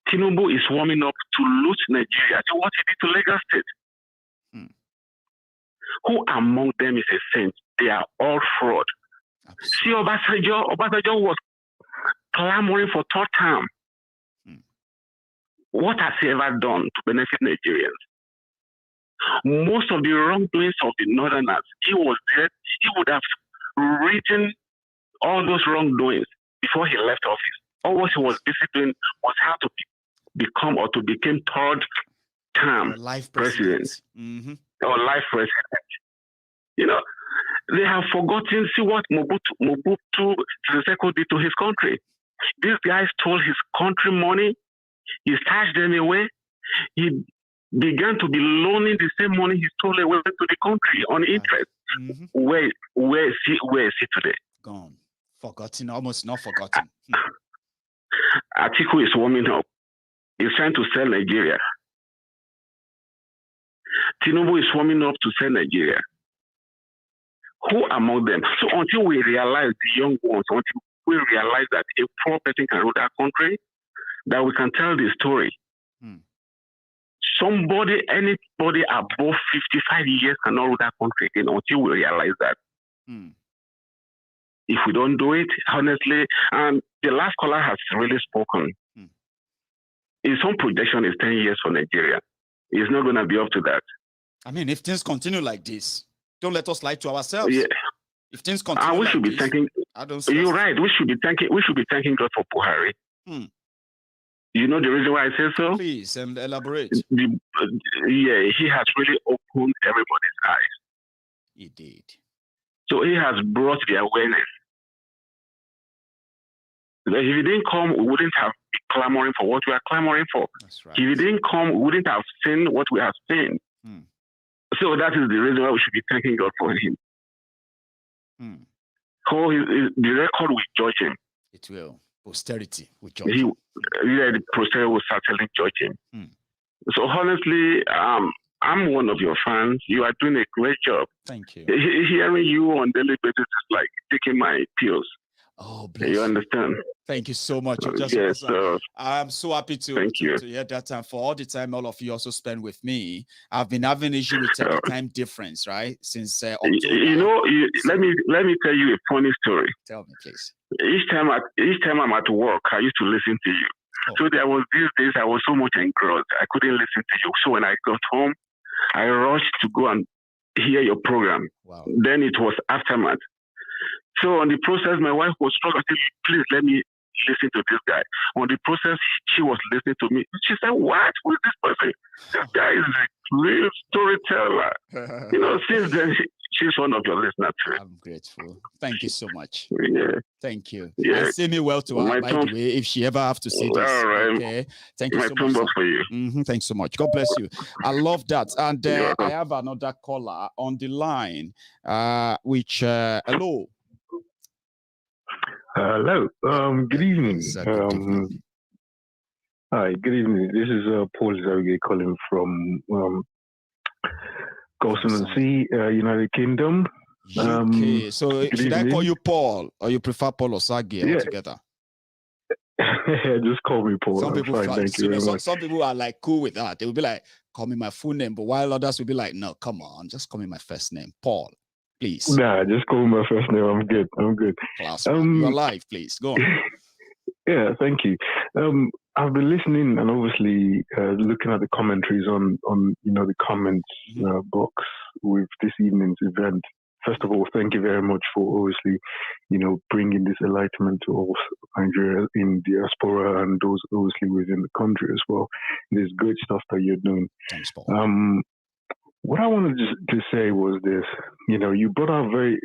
Tinubu is warming up to loot Nigeria. See what he did to Lagos State. Who among them is a saint? They are all fraud. See Obasanjo was clamoring for third term. What has he ever done to benefit Nigerians? Most of the wrongdoings of the Northerners, he was there, he would have written all those wrongdoings before he left office. All what he was busy doing was how to become or to become third term president or life president. You know, they have forgotten, see what Mobutu Sese did to his country. These guys stole his country money, he stashed them away, he began to be loaning the same money he stole away to the country on interest. Where is he today? Gone. Forgotten, almost not forgotten. Atiku is warming up. He's trying to sell Nigeria. Tinubu is warming up to sell Nigeria. Who among them? So until we realize, the young ones, until we realize that a poor person can rule that country, that we can tell the story. Anybody above 55 years cannot rule that country again until we realize that. If we don't do it, honestly, and the last caller has really spoken. his own projection is 10 years for Nigeria. It's not going to be up to that. I mean, if things continue like this, don't let us lie to ourselves. Yeah. If things continue we like should be this, thanking. You're right. We should be thanking God for Buhari. You know the reason why I say so? Please elaborate. Yeah, he has really opened everybody's eyes. He did. So he has brought the awareness. If he didn't come, we wouldn't have been clamoring for what we are clamoring for. That's right. If he didn't come, we wouldn't have seen what we have seen. So that is the reason why we should be thanking God for him. The record will judge him. It will. Posterity will judge him. The posterity will certainly judge him. So honestly, I'm one of your fans. You are doing a great job. Thank you. Hearing you on daily basis is like taking my pills. Oh, bless you understand? Thank you so much. Yes, I'm so happy to hear that. And for all the time all of you also spend with me, I've been having issue with the time difference, right? Since October. Let me tell you a funny story. Tell me, please. Each time I'm at work, I used to listen to you. So there was these days I was so much engrossed, I couldn't listen to you. So when I got home, I rushed to go and hear your program. Wow. Then it was aftermath. So on the process, my wife was struggling. I said, please let me listen to this guy. On the process, she was listening to me. She said, what? Who is this person? This guy is a real storyteller. Since then, she's one of your listeners. I'm grateful. Thank you so much. Yeah. Thank you. Yeah. And say me well to her, by the way, if she ever have to see this. All right. Okay. Thank you so much. For you. Thanks so much. God bless you. I love that. And I have another caller on the line, which, hello. Hello. Good evening. Hi. Good evening. This is Paul Zarige calling from Sea, United Kingdom. Okay. So should I call you Paul, or you prefer Paul or Sagi altogether? Just call me Paul. Some people, thank you very much. Some people are like cool with that. They will be like, call me my full name, but while others will be like, no, come on, just call me my first name, Paul. Please. Nah, just call me my first name. I'm good. Class, you're live, please. Go on. Yeah, thank you. I've been listening and obviously looking at the commentaries on the comments box with this evening's event. First of all, thank you very much for obviously, bringing this enlightenment to all Nigeria in diaspora and those obviously within the country as well. It is great stuff that you're doing. Thanks, Paul. What I wanted to say was this, you brought out a very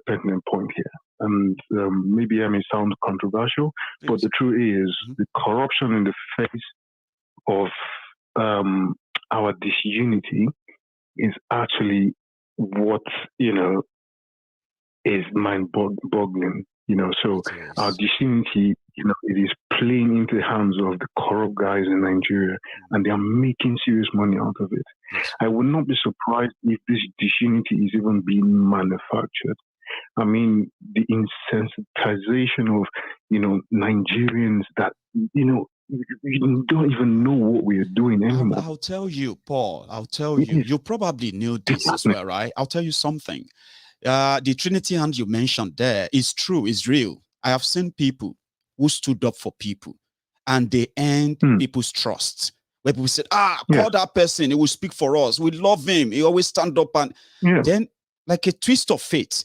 pertinent point here. And maybe I may sound controversial, but the truth is the corruption in the face of our disunity is actually what, is mind-boggling. So our disunity, it is playing into the hands of the corrupt guys in Nigeria, and they are making serious money out of it. I would not be surprised if this disunity is even being manufactured. I mean, the insensitization of, Nigerians that, you don't even know what we are doing anymore. I'll tell you, Paul, you probably knew this as well, right? I'll tell you something. The Trinity hand you mentioned there is true, is real. I have seen people who stood up for people and they earned people's trust. Where people said, call that person, he will speak for us. We love him. He always stand up. And then, like a twist of fate,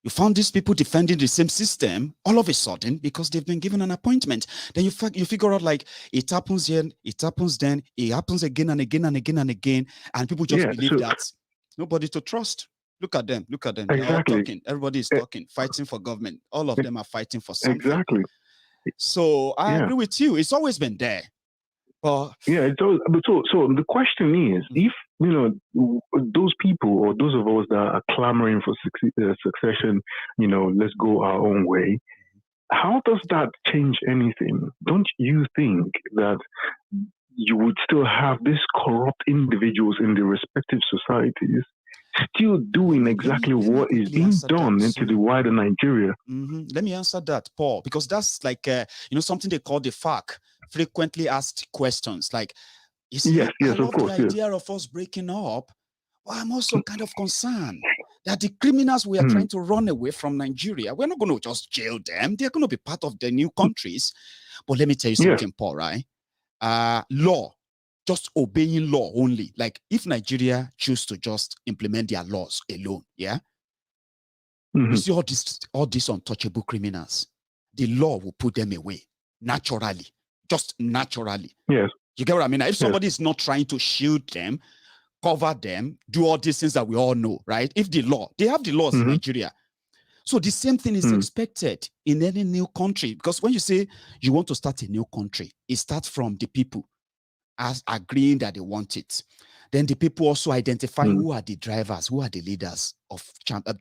you found these people defending the same system all of a sudden because they've been given an appointment. Then you figure out like it happens here, it happens then, it happens again and again and again and again. And people just believe that nobody to trust. Look at them. Exactly. They're all talking. Everybody is talking, fighting for government. All of them are fighting for something. Exactly. So I agree with you. It's always been there. But so the question is, if those people or those of us that are clamoring for succession, let's go our own way, how does that change anything? Don't you think that you would still have these corrupt individuals in the respective societies still doing exactly what is being done into the wider Nigeria? Let me answer that, Paul, because that's like something they call the FAQ, frequently asked questions. Like, you see, I love the idea of us breaking up, but I'm also kind of concerned that the criminals we are trying to run away from Nigeria, we're not going to just jail them. They're going to be part of the new countries. But let me tell you something, Paul, right? law, just obeying law only. Like if Nigeria choose to just implement their laws alone, yeah, you see all these untouchable criminals, the law will put them away naturally, just naturally. Yes. You get what I mean? If somebody is not trying to shield them, cover them, do all these things that we all know, right? If the law, they have the laws in Nigeria. So the same thing is expected in any new country. Because when you say you want to start a new country, it starts from the people as agreeing that they want it. Then the people also identify who are the drivers, who are the leaders of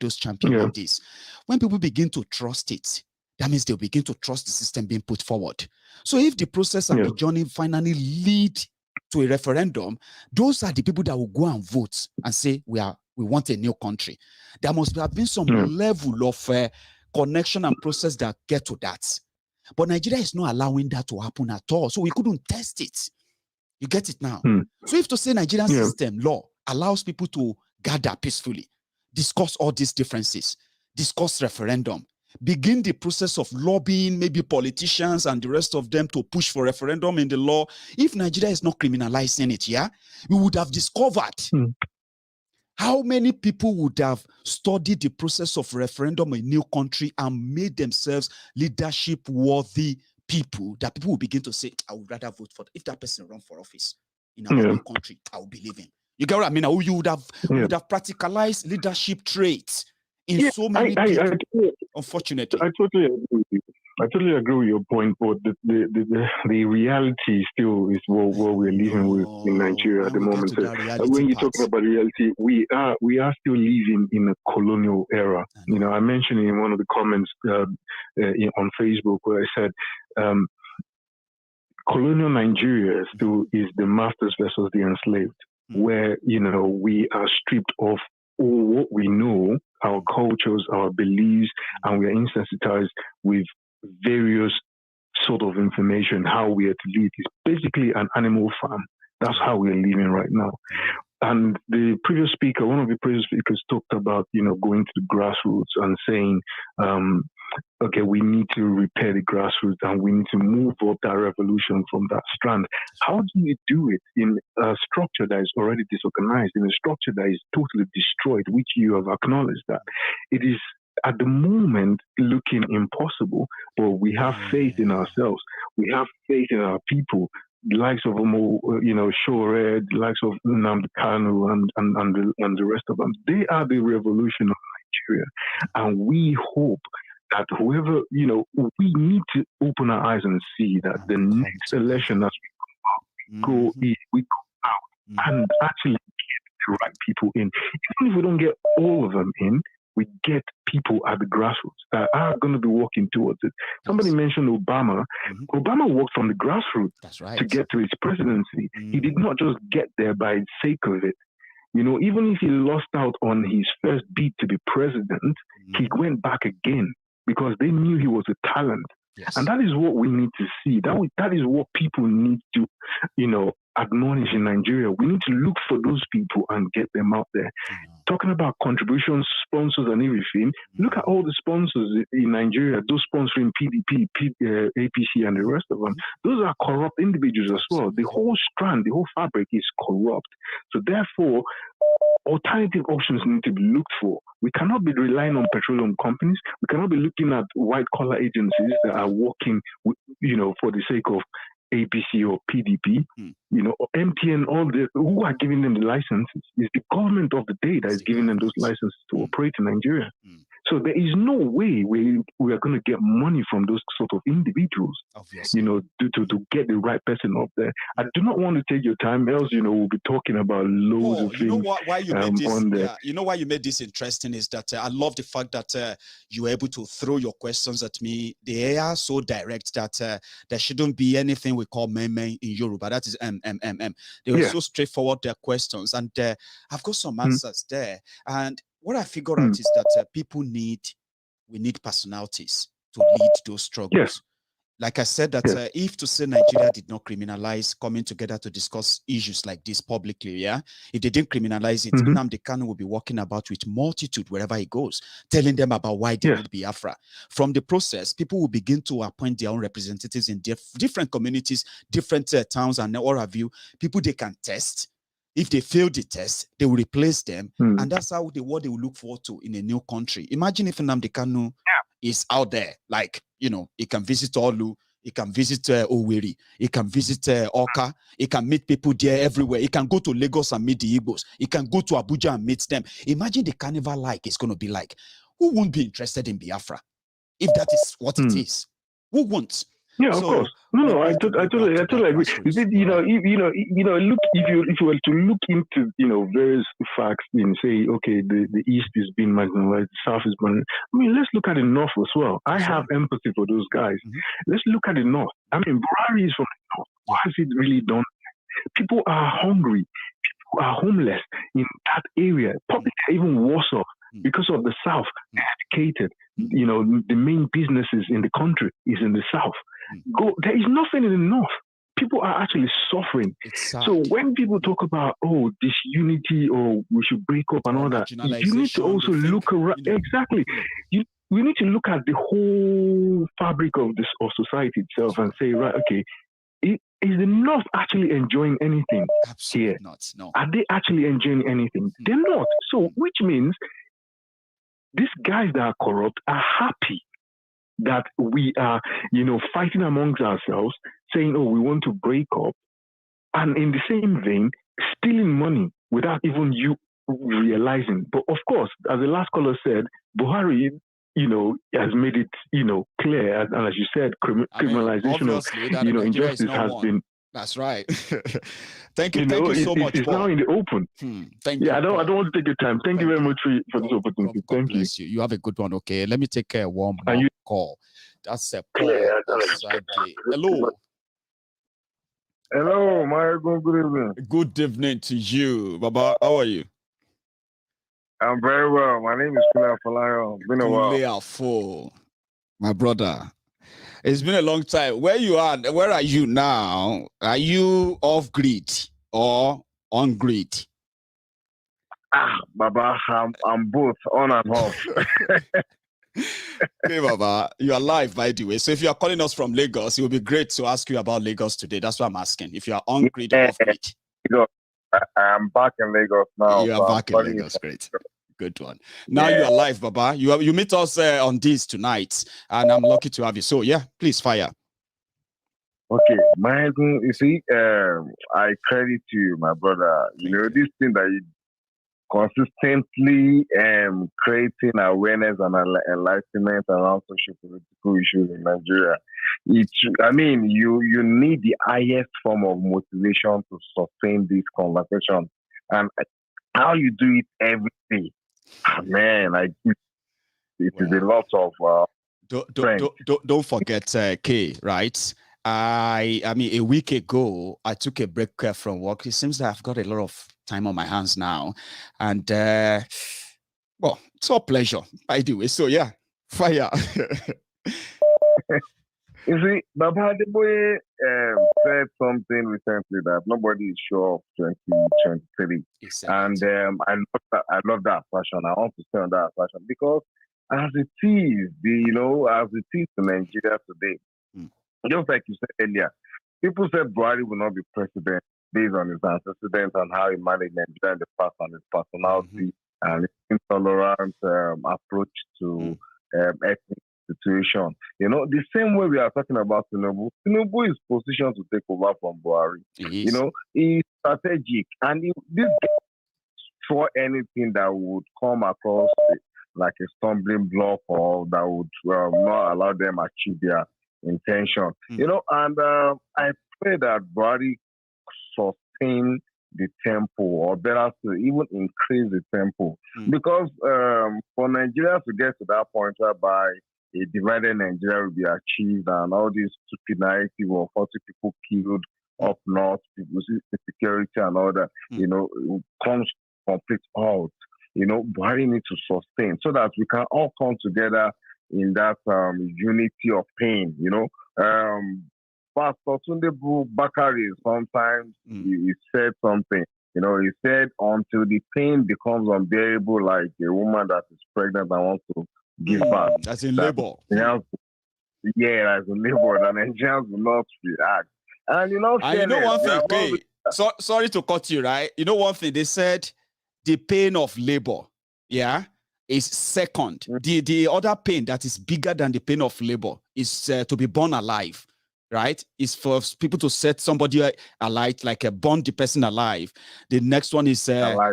those champion ideas. When people begin to trust it, that means they'll begin to trust the system being put forward. So if the process and the journey finally lead to a referendum, those are the people that will go and vote and say, we want a new country. There must have been some level of connection and process that get to that. But Nigeria is not allowing that to happen at all. So we couldn't test it. You get it now? So if to say Nigerian system law allows people to gather peacefully, discuss all these differences, discuss referendum, begin the process of lobbying maybe politicians and the rest of them to push for referendum in the law. If Nigeria is not criminalizing it, we would have discovered how many people would have studied the process of referendum in a new country and made themselves leadership-worthy people, that people will begin to say, I would rather vote for, if that person run for office in our new country, I will believe him. You get what I mean? You would have practicalized leadership traits in so many people. Unfortunately, I totally agree with you. I totally agree with your point, but the reality still is what we're living with in Nigeria at the moment. So when you're talking about reality, we are still living in a colonial era. You know, I mentioned in one of the comments on Facebook where I said, colonial Nigeria still is the masters versus the enslaved, where, you know, we are stripped of all what we know, our cultures, our beliefs, and we are insensitized with various sort of information, how we are to live. It's basically an animal farm. That's how we're living right now. And the previous speaker, one of the previous speakers talked about, you know, going to the grassroots and saying, okay, we need to repair the grassroots and we need to move up that revolution from that strand. How do you do it in a structure that is already disorganized, in a structure that is totally destroyed, which you have acknowledged that? It is at the moment looking impossible, but we have faith in ourselves. We have faith in our people. The likes of Shore, the likes of Nnamdi Kanu and the rest of them. They are the revolution of Nigeria. And we hope that whoever, you know, we need to open our eyes and see that the next election as we go out and actually get the right people in. Even if we don't get all of them in, we get people at the grassroots that are going to be working towards it. Somebody mentioned Obama. Obama worked from the grassroots to get to his presidency. He did not just get there by the sake of it. You know, even if he lost out on his first bid to be president, he went back again because they knew he was a talent. And that is what we need to see. That is what people need to, you know, acknowledge in Nigeria. We need to look for those people and get them out there. Talking about contributions, sponsors, and everything, look at all the sponsors in Nigeria, those sponsoring PDP, APC, and the rest of them. Those are corrupt individuals as well. The whole strand, the whole fabric is corrupt. So therefore, alternative options need to be looked for. We cannot be relying on petroleum companies. We cannot be looking at white-collar agencies that are working, you know, for the sake of APC or PDP, you know, or MTN, all the who are giving them the licenses. It's the government of the day that is giving them those licenses to operate in Nigeria. So there is no way we are going to get money from those sort of individuals, you know, to get the right person up there. I do not want to take your time, else, you know, we'll be talking about loads of things. You know why you made this? You know why you made this interesting is that I love the fact that you were able to throw your questions at me. They are so direct that there shouldn't be anything we call meme in Yoruba. That is They were so straightforward, their questions, and I've got some answers there. And what I figure out is that we need personalities to lead those struggles. Like I said, that if to say Nigeria did not criminalize coming together to discuss issues like this publicly, yeah, if they didn't criminalize it, Nnamdi Kanu will be walking about with multitude wherever he goes, telling them about why they need Biafra. From the process, people will begin to appoint their own representatives in different communities, different towns, and all have you. People they can test. If they fail the test, they will replace them, and that's how what they will look forward to in a new country. Imagine if Nnamdi Kanu is out there, like, you know, he can visit Olu, he can visit Owerri, he can visit Oka, he can meet people there everywhere. He can go to Lagos and meet the Igbos. He can go to Abuja and meet them. Imagine the carnival like it's going to be like. Who won't be interested in Biafra if that is what it is? Who won't? Yeah, of course. No, I totally agree. Look, if you were to look into, various facts and say, okay, the East is being marginalized, the South is being, let's look at the North as well. I have empathy for those guys. Let's look at the North. Buhari is from the North. What has it really done? People are hungry. People are homeless in that area. Probably even worse off because of the South. Educated. The main businesses in the country is in the South. There is nothing in the North. People are actually suffering. So when people talk about, disunity or we should break up and all that, you need to also look around. Exactly. We need to look at the whole fabric of society itself and say, right, okay, is the North actually enjoying anything here? Not, no. Are they actually enjoying anything? They're not. So which means these guys that are corrupt are happy that we are, fighting amongst ourselves, saying, we want to break up, and in the same vein, stealing money without even you realizing. But of course, as the last caller said, Buhari, has made it, clear, and as you said, criminalization of, injustice has been. That's right. Thank you so much. It's now in the open. Thank you. I don't want to take your time. Thank you very much for this opportunity. God bless you. You have a good one. Okay, let me take one more call. That's a Paul. Hello. Hello, Maiyegun. Good evening. Good evening to you, Baba. How are you? I'm very well. My name is Kula Falayo. Been a while. My brother. It's been a long time. Where are you now? Are you off grid or on grid? Baba, I'm both on and off. Okay, Baba, you are live, by the way. So if you are calling us from Lagos, it would be great to ask you about Lagos today. That's what I'm asking. If you are on grid or off grid. I'm back in Lagos now. You are back in Lagos. Great. Good one. Now you are live, Baba. You meet us on this tonight, and I'm lucky to have you. So please fire. Okay, Maiyegun, you see, I credit you, my brother. This thing that you consistently creating awareness and enlightenment around social political issues in Nigeria. You need the highest form of motivation to sustain this conversation, and how you do it every day. Man, it is a lot of. Don't forget K, right? I mean, a week ago, I took a break from work. It seems that I've got a lot of time on my hands now, and it's all pleasure, by the way. So fire. You see, Baba Adeboye said something recently that nobody is sure of 2023. And I love that passion. I want to stay on that passion because as it is, as it is in Nigeria today, just like you said earlier, people said Buhari will not be president based on his antecedents and how he managed Nigeria in the past and his personality and his intolerant approach to ethnic situation. The same way we are talking about Tinubu is positioned to take over from Buhari. He's strategic, and this for anything that would come across like a stumbling block or that would not allow them achieve their intention. And I pray that Buhari sustain the tempo, or better to even increase the tempo, because for Nigeria to get to that point whereby a divided Nigeria will be achieved and all this stupid narrative of 40 people killed up north, insecurity and all that, comes complete out. Buhari needs to sustain so that we can all come together in that unity of pain, Pastor Tunde Bakari sometimes he said something. You know, he said until the pain becomes unbearable, like a woman that is pregnant and wants to give birth. That's in labor. Yeah, as in labor, the Nigerians will not react. And you know, one thing, okay, sorry to cut you, right? You know one thing, they said the pain of labor, is second. The other pain that is bigger than the pain of labor is to be born alive. Right, is for people to set somebody alive, like born the person alive. The next one is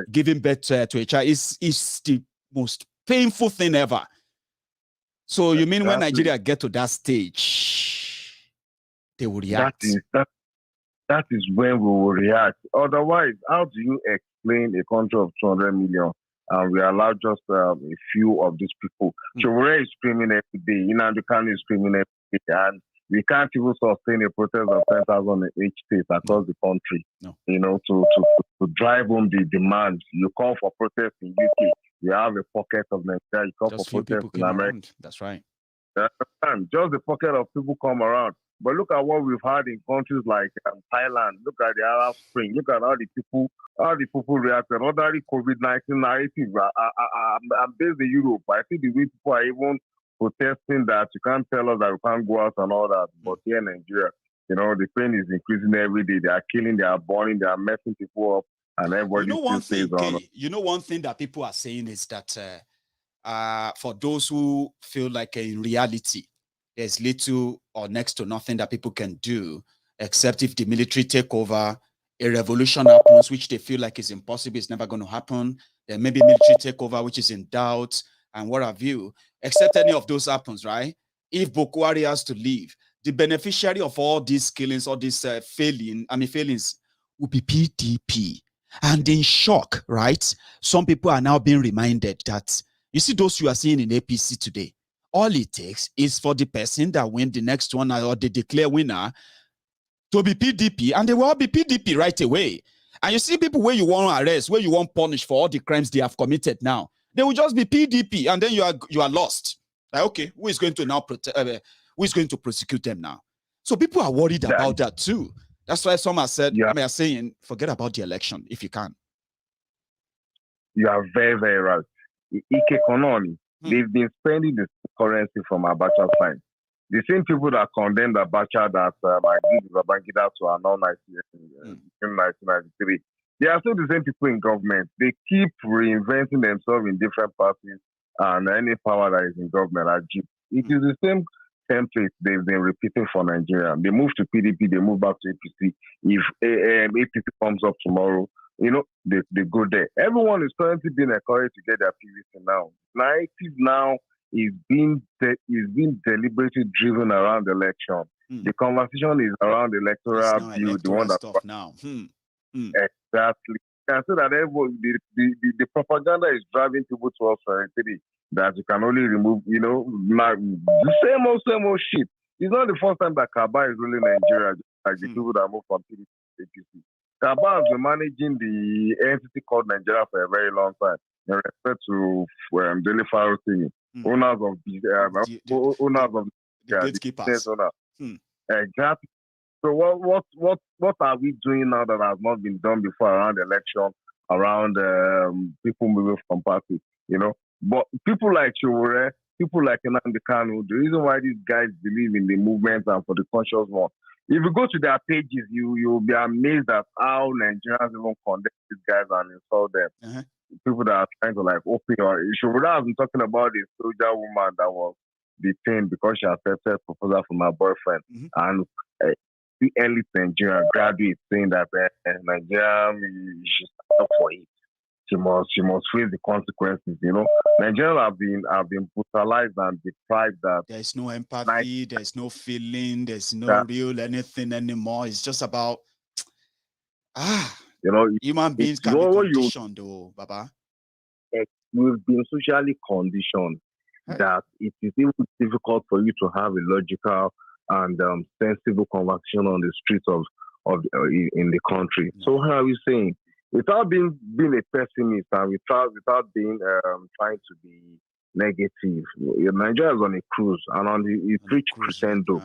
giving birth to a child. Is the most painful thing ever. So you mean when Nigeria get to that stage, they will react? That is when we will react. Otherwise, how do you explain a country of 200 million and we allow just a few of these people? Chowore is screaming every day. Nnamdi Kanu is screaming every day, and we can't even sustain a protest of 10,000 in each state across the country. No. You know, to drive home the demand. You call for protest in UK, you have a pocket of Nigeria. You call just for protest in America. Around. That's right. Just the pocket of people come around. But look at what we've had in countries like Thailand. Look at the Arab Spring. Look at how the people reacted. Other COVID-19 narrative. I'm based in Europe. I see the way people are even protesting that you can't tell us that we can't go out and all that. But here in Nigeria, you know, the pain is increasing every day. They are killing, they are burning, they are messing people up, and everybody stays on. You know, one thing that people are saying is that for those who feel like in reality, there's little or next to nothing that people can do, except if the military take over, a revolution happens, which they feel like is impossible, it's never going to happen. Then maybe military takeover, which is in doubt, and what have you. Except any of those happens, right? If Buhari has to leave, the beneficiary of all these killings, all these failings, will be PDP. And in shock, right? Some people are now being reminded that, you see those you are seeing in APC today, all it takes is for the person that win the next one or they declare winner to be PDP, and they will all be PDP right away. And you see people where you want to arrest, where you want punish for all the crimes they have committed now, they will just be PDP, and then you are lost. Like, okay, who is going to now who is going to prosecute them now? So people are worried about that too. That's why some are saying, forget about the election if you can. You are very, very right. Ike Colonial, they've been spending the currency from Abacha's side. The same people that condemned Abacha that agreed with Babangida to annul in 1993, they are still the same people in government. They keep reinventing themselves in different parties and any power that is in government. It is the same template they've been repeating for Nigeria. They move to PDP, they move back to APC. If APC comes up tomorrow, you know, they go there. Everyone is currently being encouraged to get their PVC now. Narrative now is being deliberately driven around the election. The conversation is around the electoral view, the one that's stuff now. Exactly. And so that the propaganda is driving people towards sanity that you can only remove, you know, the same old shit. It's not the first time that Kaba is ruling Nigeria, like the people that move from PDP to APC. Kaba has been managing the entity called Nigeria for a very long time in respect to Daily Faro thing. Owners of the gatekeepers. Exactly. So what are we doing now that has not been done before around the election, around people moving from parties, you know? But people like Chowore, people like Nnamdi Kanu, the reason why these guys believe in the movement and for the conscious one, if you go to their pages, you'll be amazed at how Nigerians even condemn these guys and insult them. People that are trying to like open your issue. I've been talking about this soldier woman that was detained because she accepted a proposal from her boyfriend. And the elite Nigerian graduate saying that Nigeria should stand up for it. She must face the consequences, you know. Nigerians have been brutalized and deprived that there's no empathy, there's no feeling, there's no real anything anymore. It's just about you know, human beings can be conditioned though, Baba. We've been socially conditioned that it is even difficult for you to have a logical and sensible conversation on the streets of in the country. So how are we saying? Without being a pessimist and without being trying to be negative, Nigeria is on a cruise and it's reached crescendo.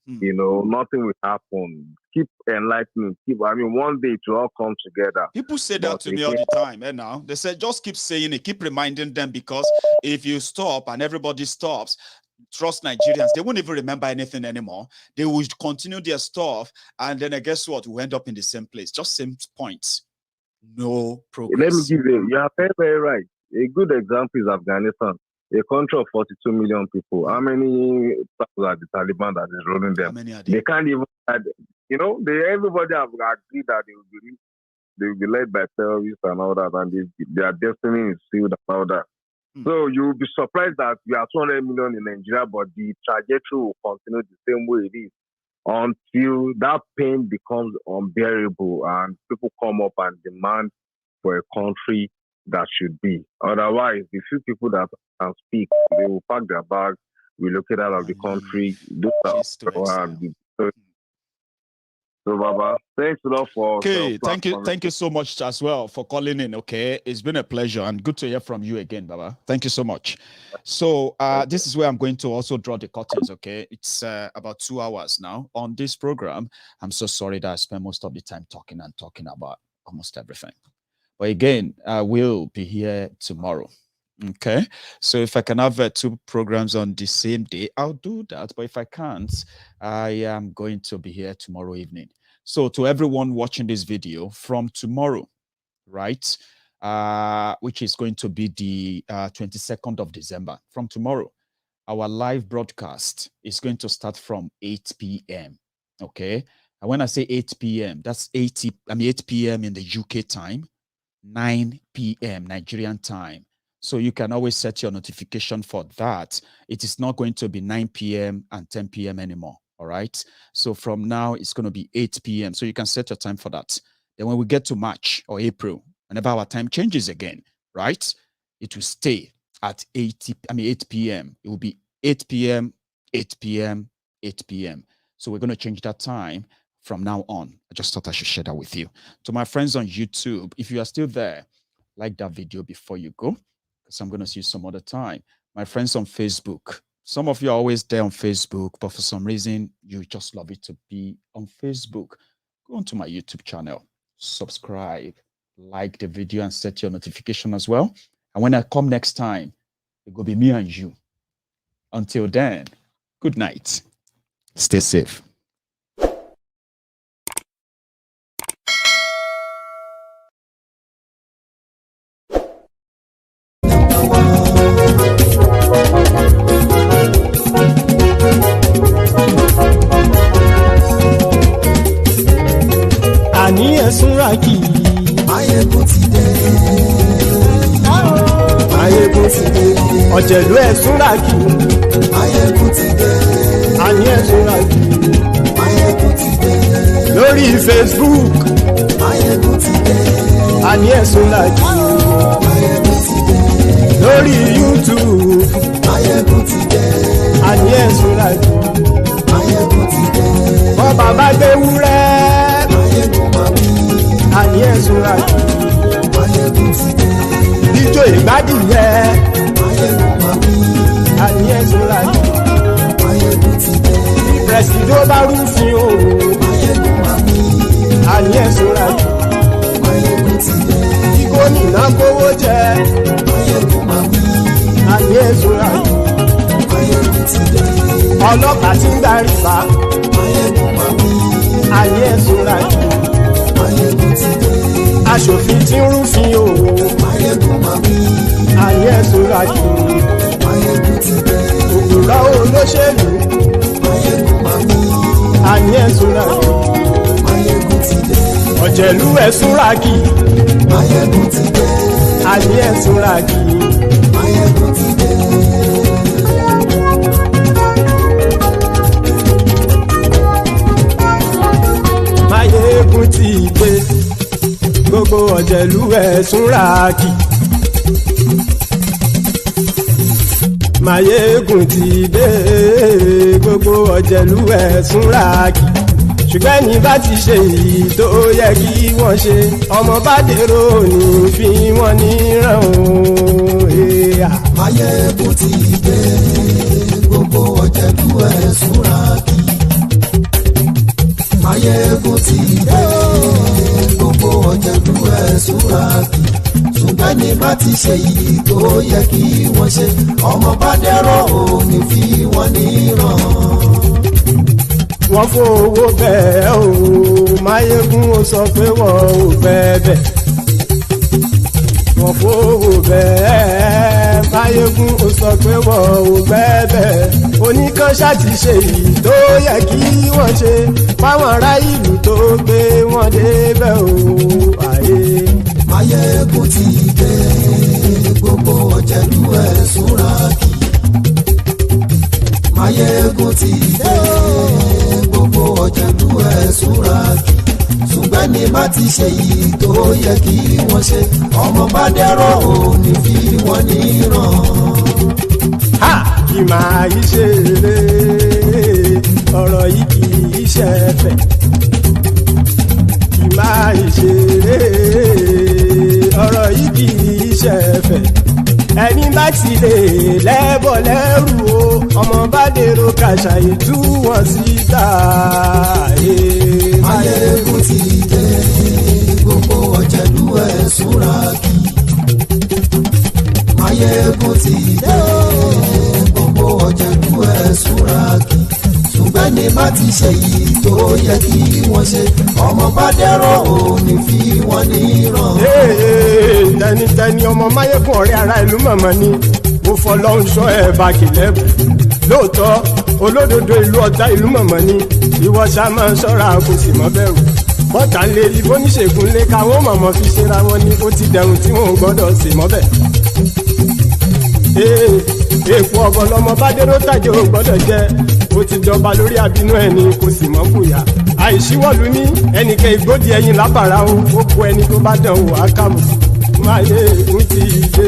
Nothing will happen. Keep enlightening. One day it will all come together. People say that to me all the time. Now they say just keep saying it, keep reminding them, because if you stop and everybody stops, trust Nigerians, they won't even remember anything anymore. They will continue their stuff, and then guess what? We end up in the same place, just same points. No progress. Let me give you are very, very right. A good example is Afghanistan, a country of 42 million people. How many people are the Taliban that is running them? They can't even, everybody have agreed that they will be led by terrorists and all that, and their destiny is sealed and all that. So you will be surprised that we are 200 million in Nigeria, but the trajectory will continue the same way it is until that pain becomes unbearable and people come up and demand for a country that should be. Otherwise, the few people that can speak, they will pack their bags, relocate out of the country. So, Baba, thanks a lot for... Okay, thank you so much as well for calling in, okay? It's been a pleasure and good to hear from you again, Baba. Thank you so much. So, this is where I'm going to also draw the curtains, okay? It's about 2 hours now on this program. I'm so sorry that I spent most of the time talking about almost everything. But again, I will be here tomorrow, okay? So if I can have 2 programs on the same day, I'll do that. But if I can't, I am going to be here tomorrow evening. So to everyone watching this video from tomorrow, right, which is going to be the 22nd of December, from tomorrow, our live broadcast is going to start from 8 p.m., okay? And when I say 8 p.m., that's 8 p.m. in the UK time, 9 p.m. Nigerian time. So you can always set your notification for that. It is not going to be 9 p.m. and 10 p.m. anymore. All right. So from now, it's going to be 8 p.m. So you can set your time for that. Then when we get to March or April, whenever our time changes again, right, it will stay at 8 p.m. It will be 8 p.m., 8 p.m., 8 p.m. So we're going to change that time from now on. I just thought I should share that with you. To my friends on YouTube, if you are still there, like that video before you go, because I'm going to see you some other time. My friends on Facebook, some of you are always there on Facebook, but for some reason, you just love it to be on Facebook. Go onto my YouTube channel, subscribe, like the video, and set your notification as well. And when I come next time, it will be me and you. Until then, good night. Stay safe. Àníyàn súnra kì í. Maiyegun ti dé. Maiyegun ti dé. Ọ̀jẹ̀lú ẹ̀ súnra kì í. Maiyegun ti dé. Àníyàn súnra kì í. Maiyegun ti dé. Lórí Facebook. Maiyegun ti dé. Àníyàn súnra kì í. Maiyegun ti dé. Lórí YouTube. Maiyegun ti dé. Àníyàn súnra kì í. Maiyegun ti dé. Bọ́ bàbá gbé wúrẹ́. Àní ẹ̀sùn ra jù. Ijó ìgbádùn yẹ. Àní ẹ̀sùn ra jù. Pẹ̀sìdó bá rúfin o. Àní ẹ̀sùn ra jù. Kí gómìnà kówó jẹ. Àní ẹ̀sùn ra jù. Ọlọ́pàá tí ń gba rìbá. Àní ẹ̀sùn ra jù. Aṣòfin tí ń rúfin o. Àní ẹ̀sùn ra jù. Òpùrọ́ olóṣèlú. Àní ẹ̀sùn ra jù. Ọ̀jẹ̀lú ẹ̀sùn ra kì. Àní ẹ̀sùn ra kì. Maiyegun ti dé, gbogbo ọ̀jẹ̀lú ẹ̀sùn ra kì. Maiyegun ti dé, gbogbo ọ̀jẹ̀lú ẹ̀sùn ra kì. Ṣùgbọ́n ní bá ti ṣe èyí tó yẹ kí wọ́n ṣe, ọmọ bá dèrò ní fi wọ́n níran o. Maiyegun ti dé, gbogbo ọ̀jẹ̀lú ẹ̀sùn ra kì. Maiyegun ti dé gbogbo ọ̀jẹ̀lú ẹ̀ súra kì ṣùgbọ́n ní bá ti ṣe yìí tó yẹ kí wọ́n ṣe ọmọ bá dẹ́rọ̀ ò ní fi wọ́n níran. wọ́n fowó bẹ́ẹ̀ o Maiyegun ó sọ pé wọ́n ò bẹ́ẹ̀ wọ́n fowó bẹ́ẹ̀ Maiyegun ó sọ pé wọ́n ò bẹ́ẹ̀ oníkanṣá ti ṣe yìí tó yẹ kí wọ́n ṣe fáwọn ará ìlú tó gbé wọn débẹ̀ o àyè. Maiyegun ti dé gbogbo ọ̀jẹ̀lú ẹ̀ súra kì Maiyegun ti dé gbogbo ọ̀jẹ̀lú ẹ̀ súra kì ṣùgbọ́n ní bá ti ṣe yìí tó yẹ kí wọ́n ṣe ọmọ bá dẹ́rọ̀ ò ní fi wọ́n níran. kì máa yí ṣe eré ọ̀rọ̀ yìí kì í ṣe ẹ̀fẹ̀ kì máa yí ṣe eré ọ̀rọ̀ yìí kì í ṣe ẹ̀fẹ̀ ẹni bá ti lè lẹ́bọ̀ lẹ́rù o ọmọ bá dèrò kàṣàyè tú wọn síta. Maiyegun ti dé gbogbo ọ̀jẹ̀lú ẹ̀ súra kì Maiyegun ti dé gbogbo ọ̀jẹ̀lú ẹ̀ súra kì ṣùgbọ́n ní bá ti ṣe yìí tó yẹ kí wọ́n ṣe ọmọ bá dẹ́rọ̀ ò ní fi wọ́n níran. tẹnitẹni ọmọ Maiyegun ọ̀rẹ́ ara ìlú mọ̀mọ́ ni mo fọlọ́run sọ ẹ̀ bá kìlẹ́bù lóòótọ́ olódodo ìlú ọ̀tá ìlú mọ̀mọ́ ni ìwọ ṣá máa ń ṣọ́ra kò sì mọ́ bẹ̀rù bọ́tà ń lè rí bóníṣègùn lé káwọn mọ̀mọ́ fi ṣera wọn ni ó ti dẹrùn tí wọn ò gbọ́dọ̀ sè mọ́bẹ̀. èèpo ọ̀bọ lọmọ bá dérò tàjẹ́ ò gbọ́dọ̀ jẹ́ ó ti jọba lórí àbínú ẹni kò sì mọ́ fòyà àìsíwọ́lu ní ẹnìkẹ́ ìgbódì ẹyin lábàrá ó kó ẹni tó bá dán wò á kàmù Maiyegun ti dé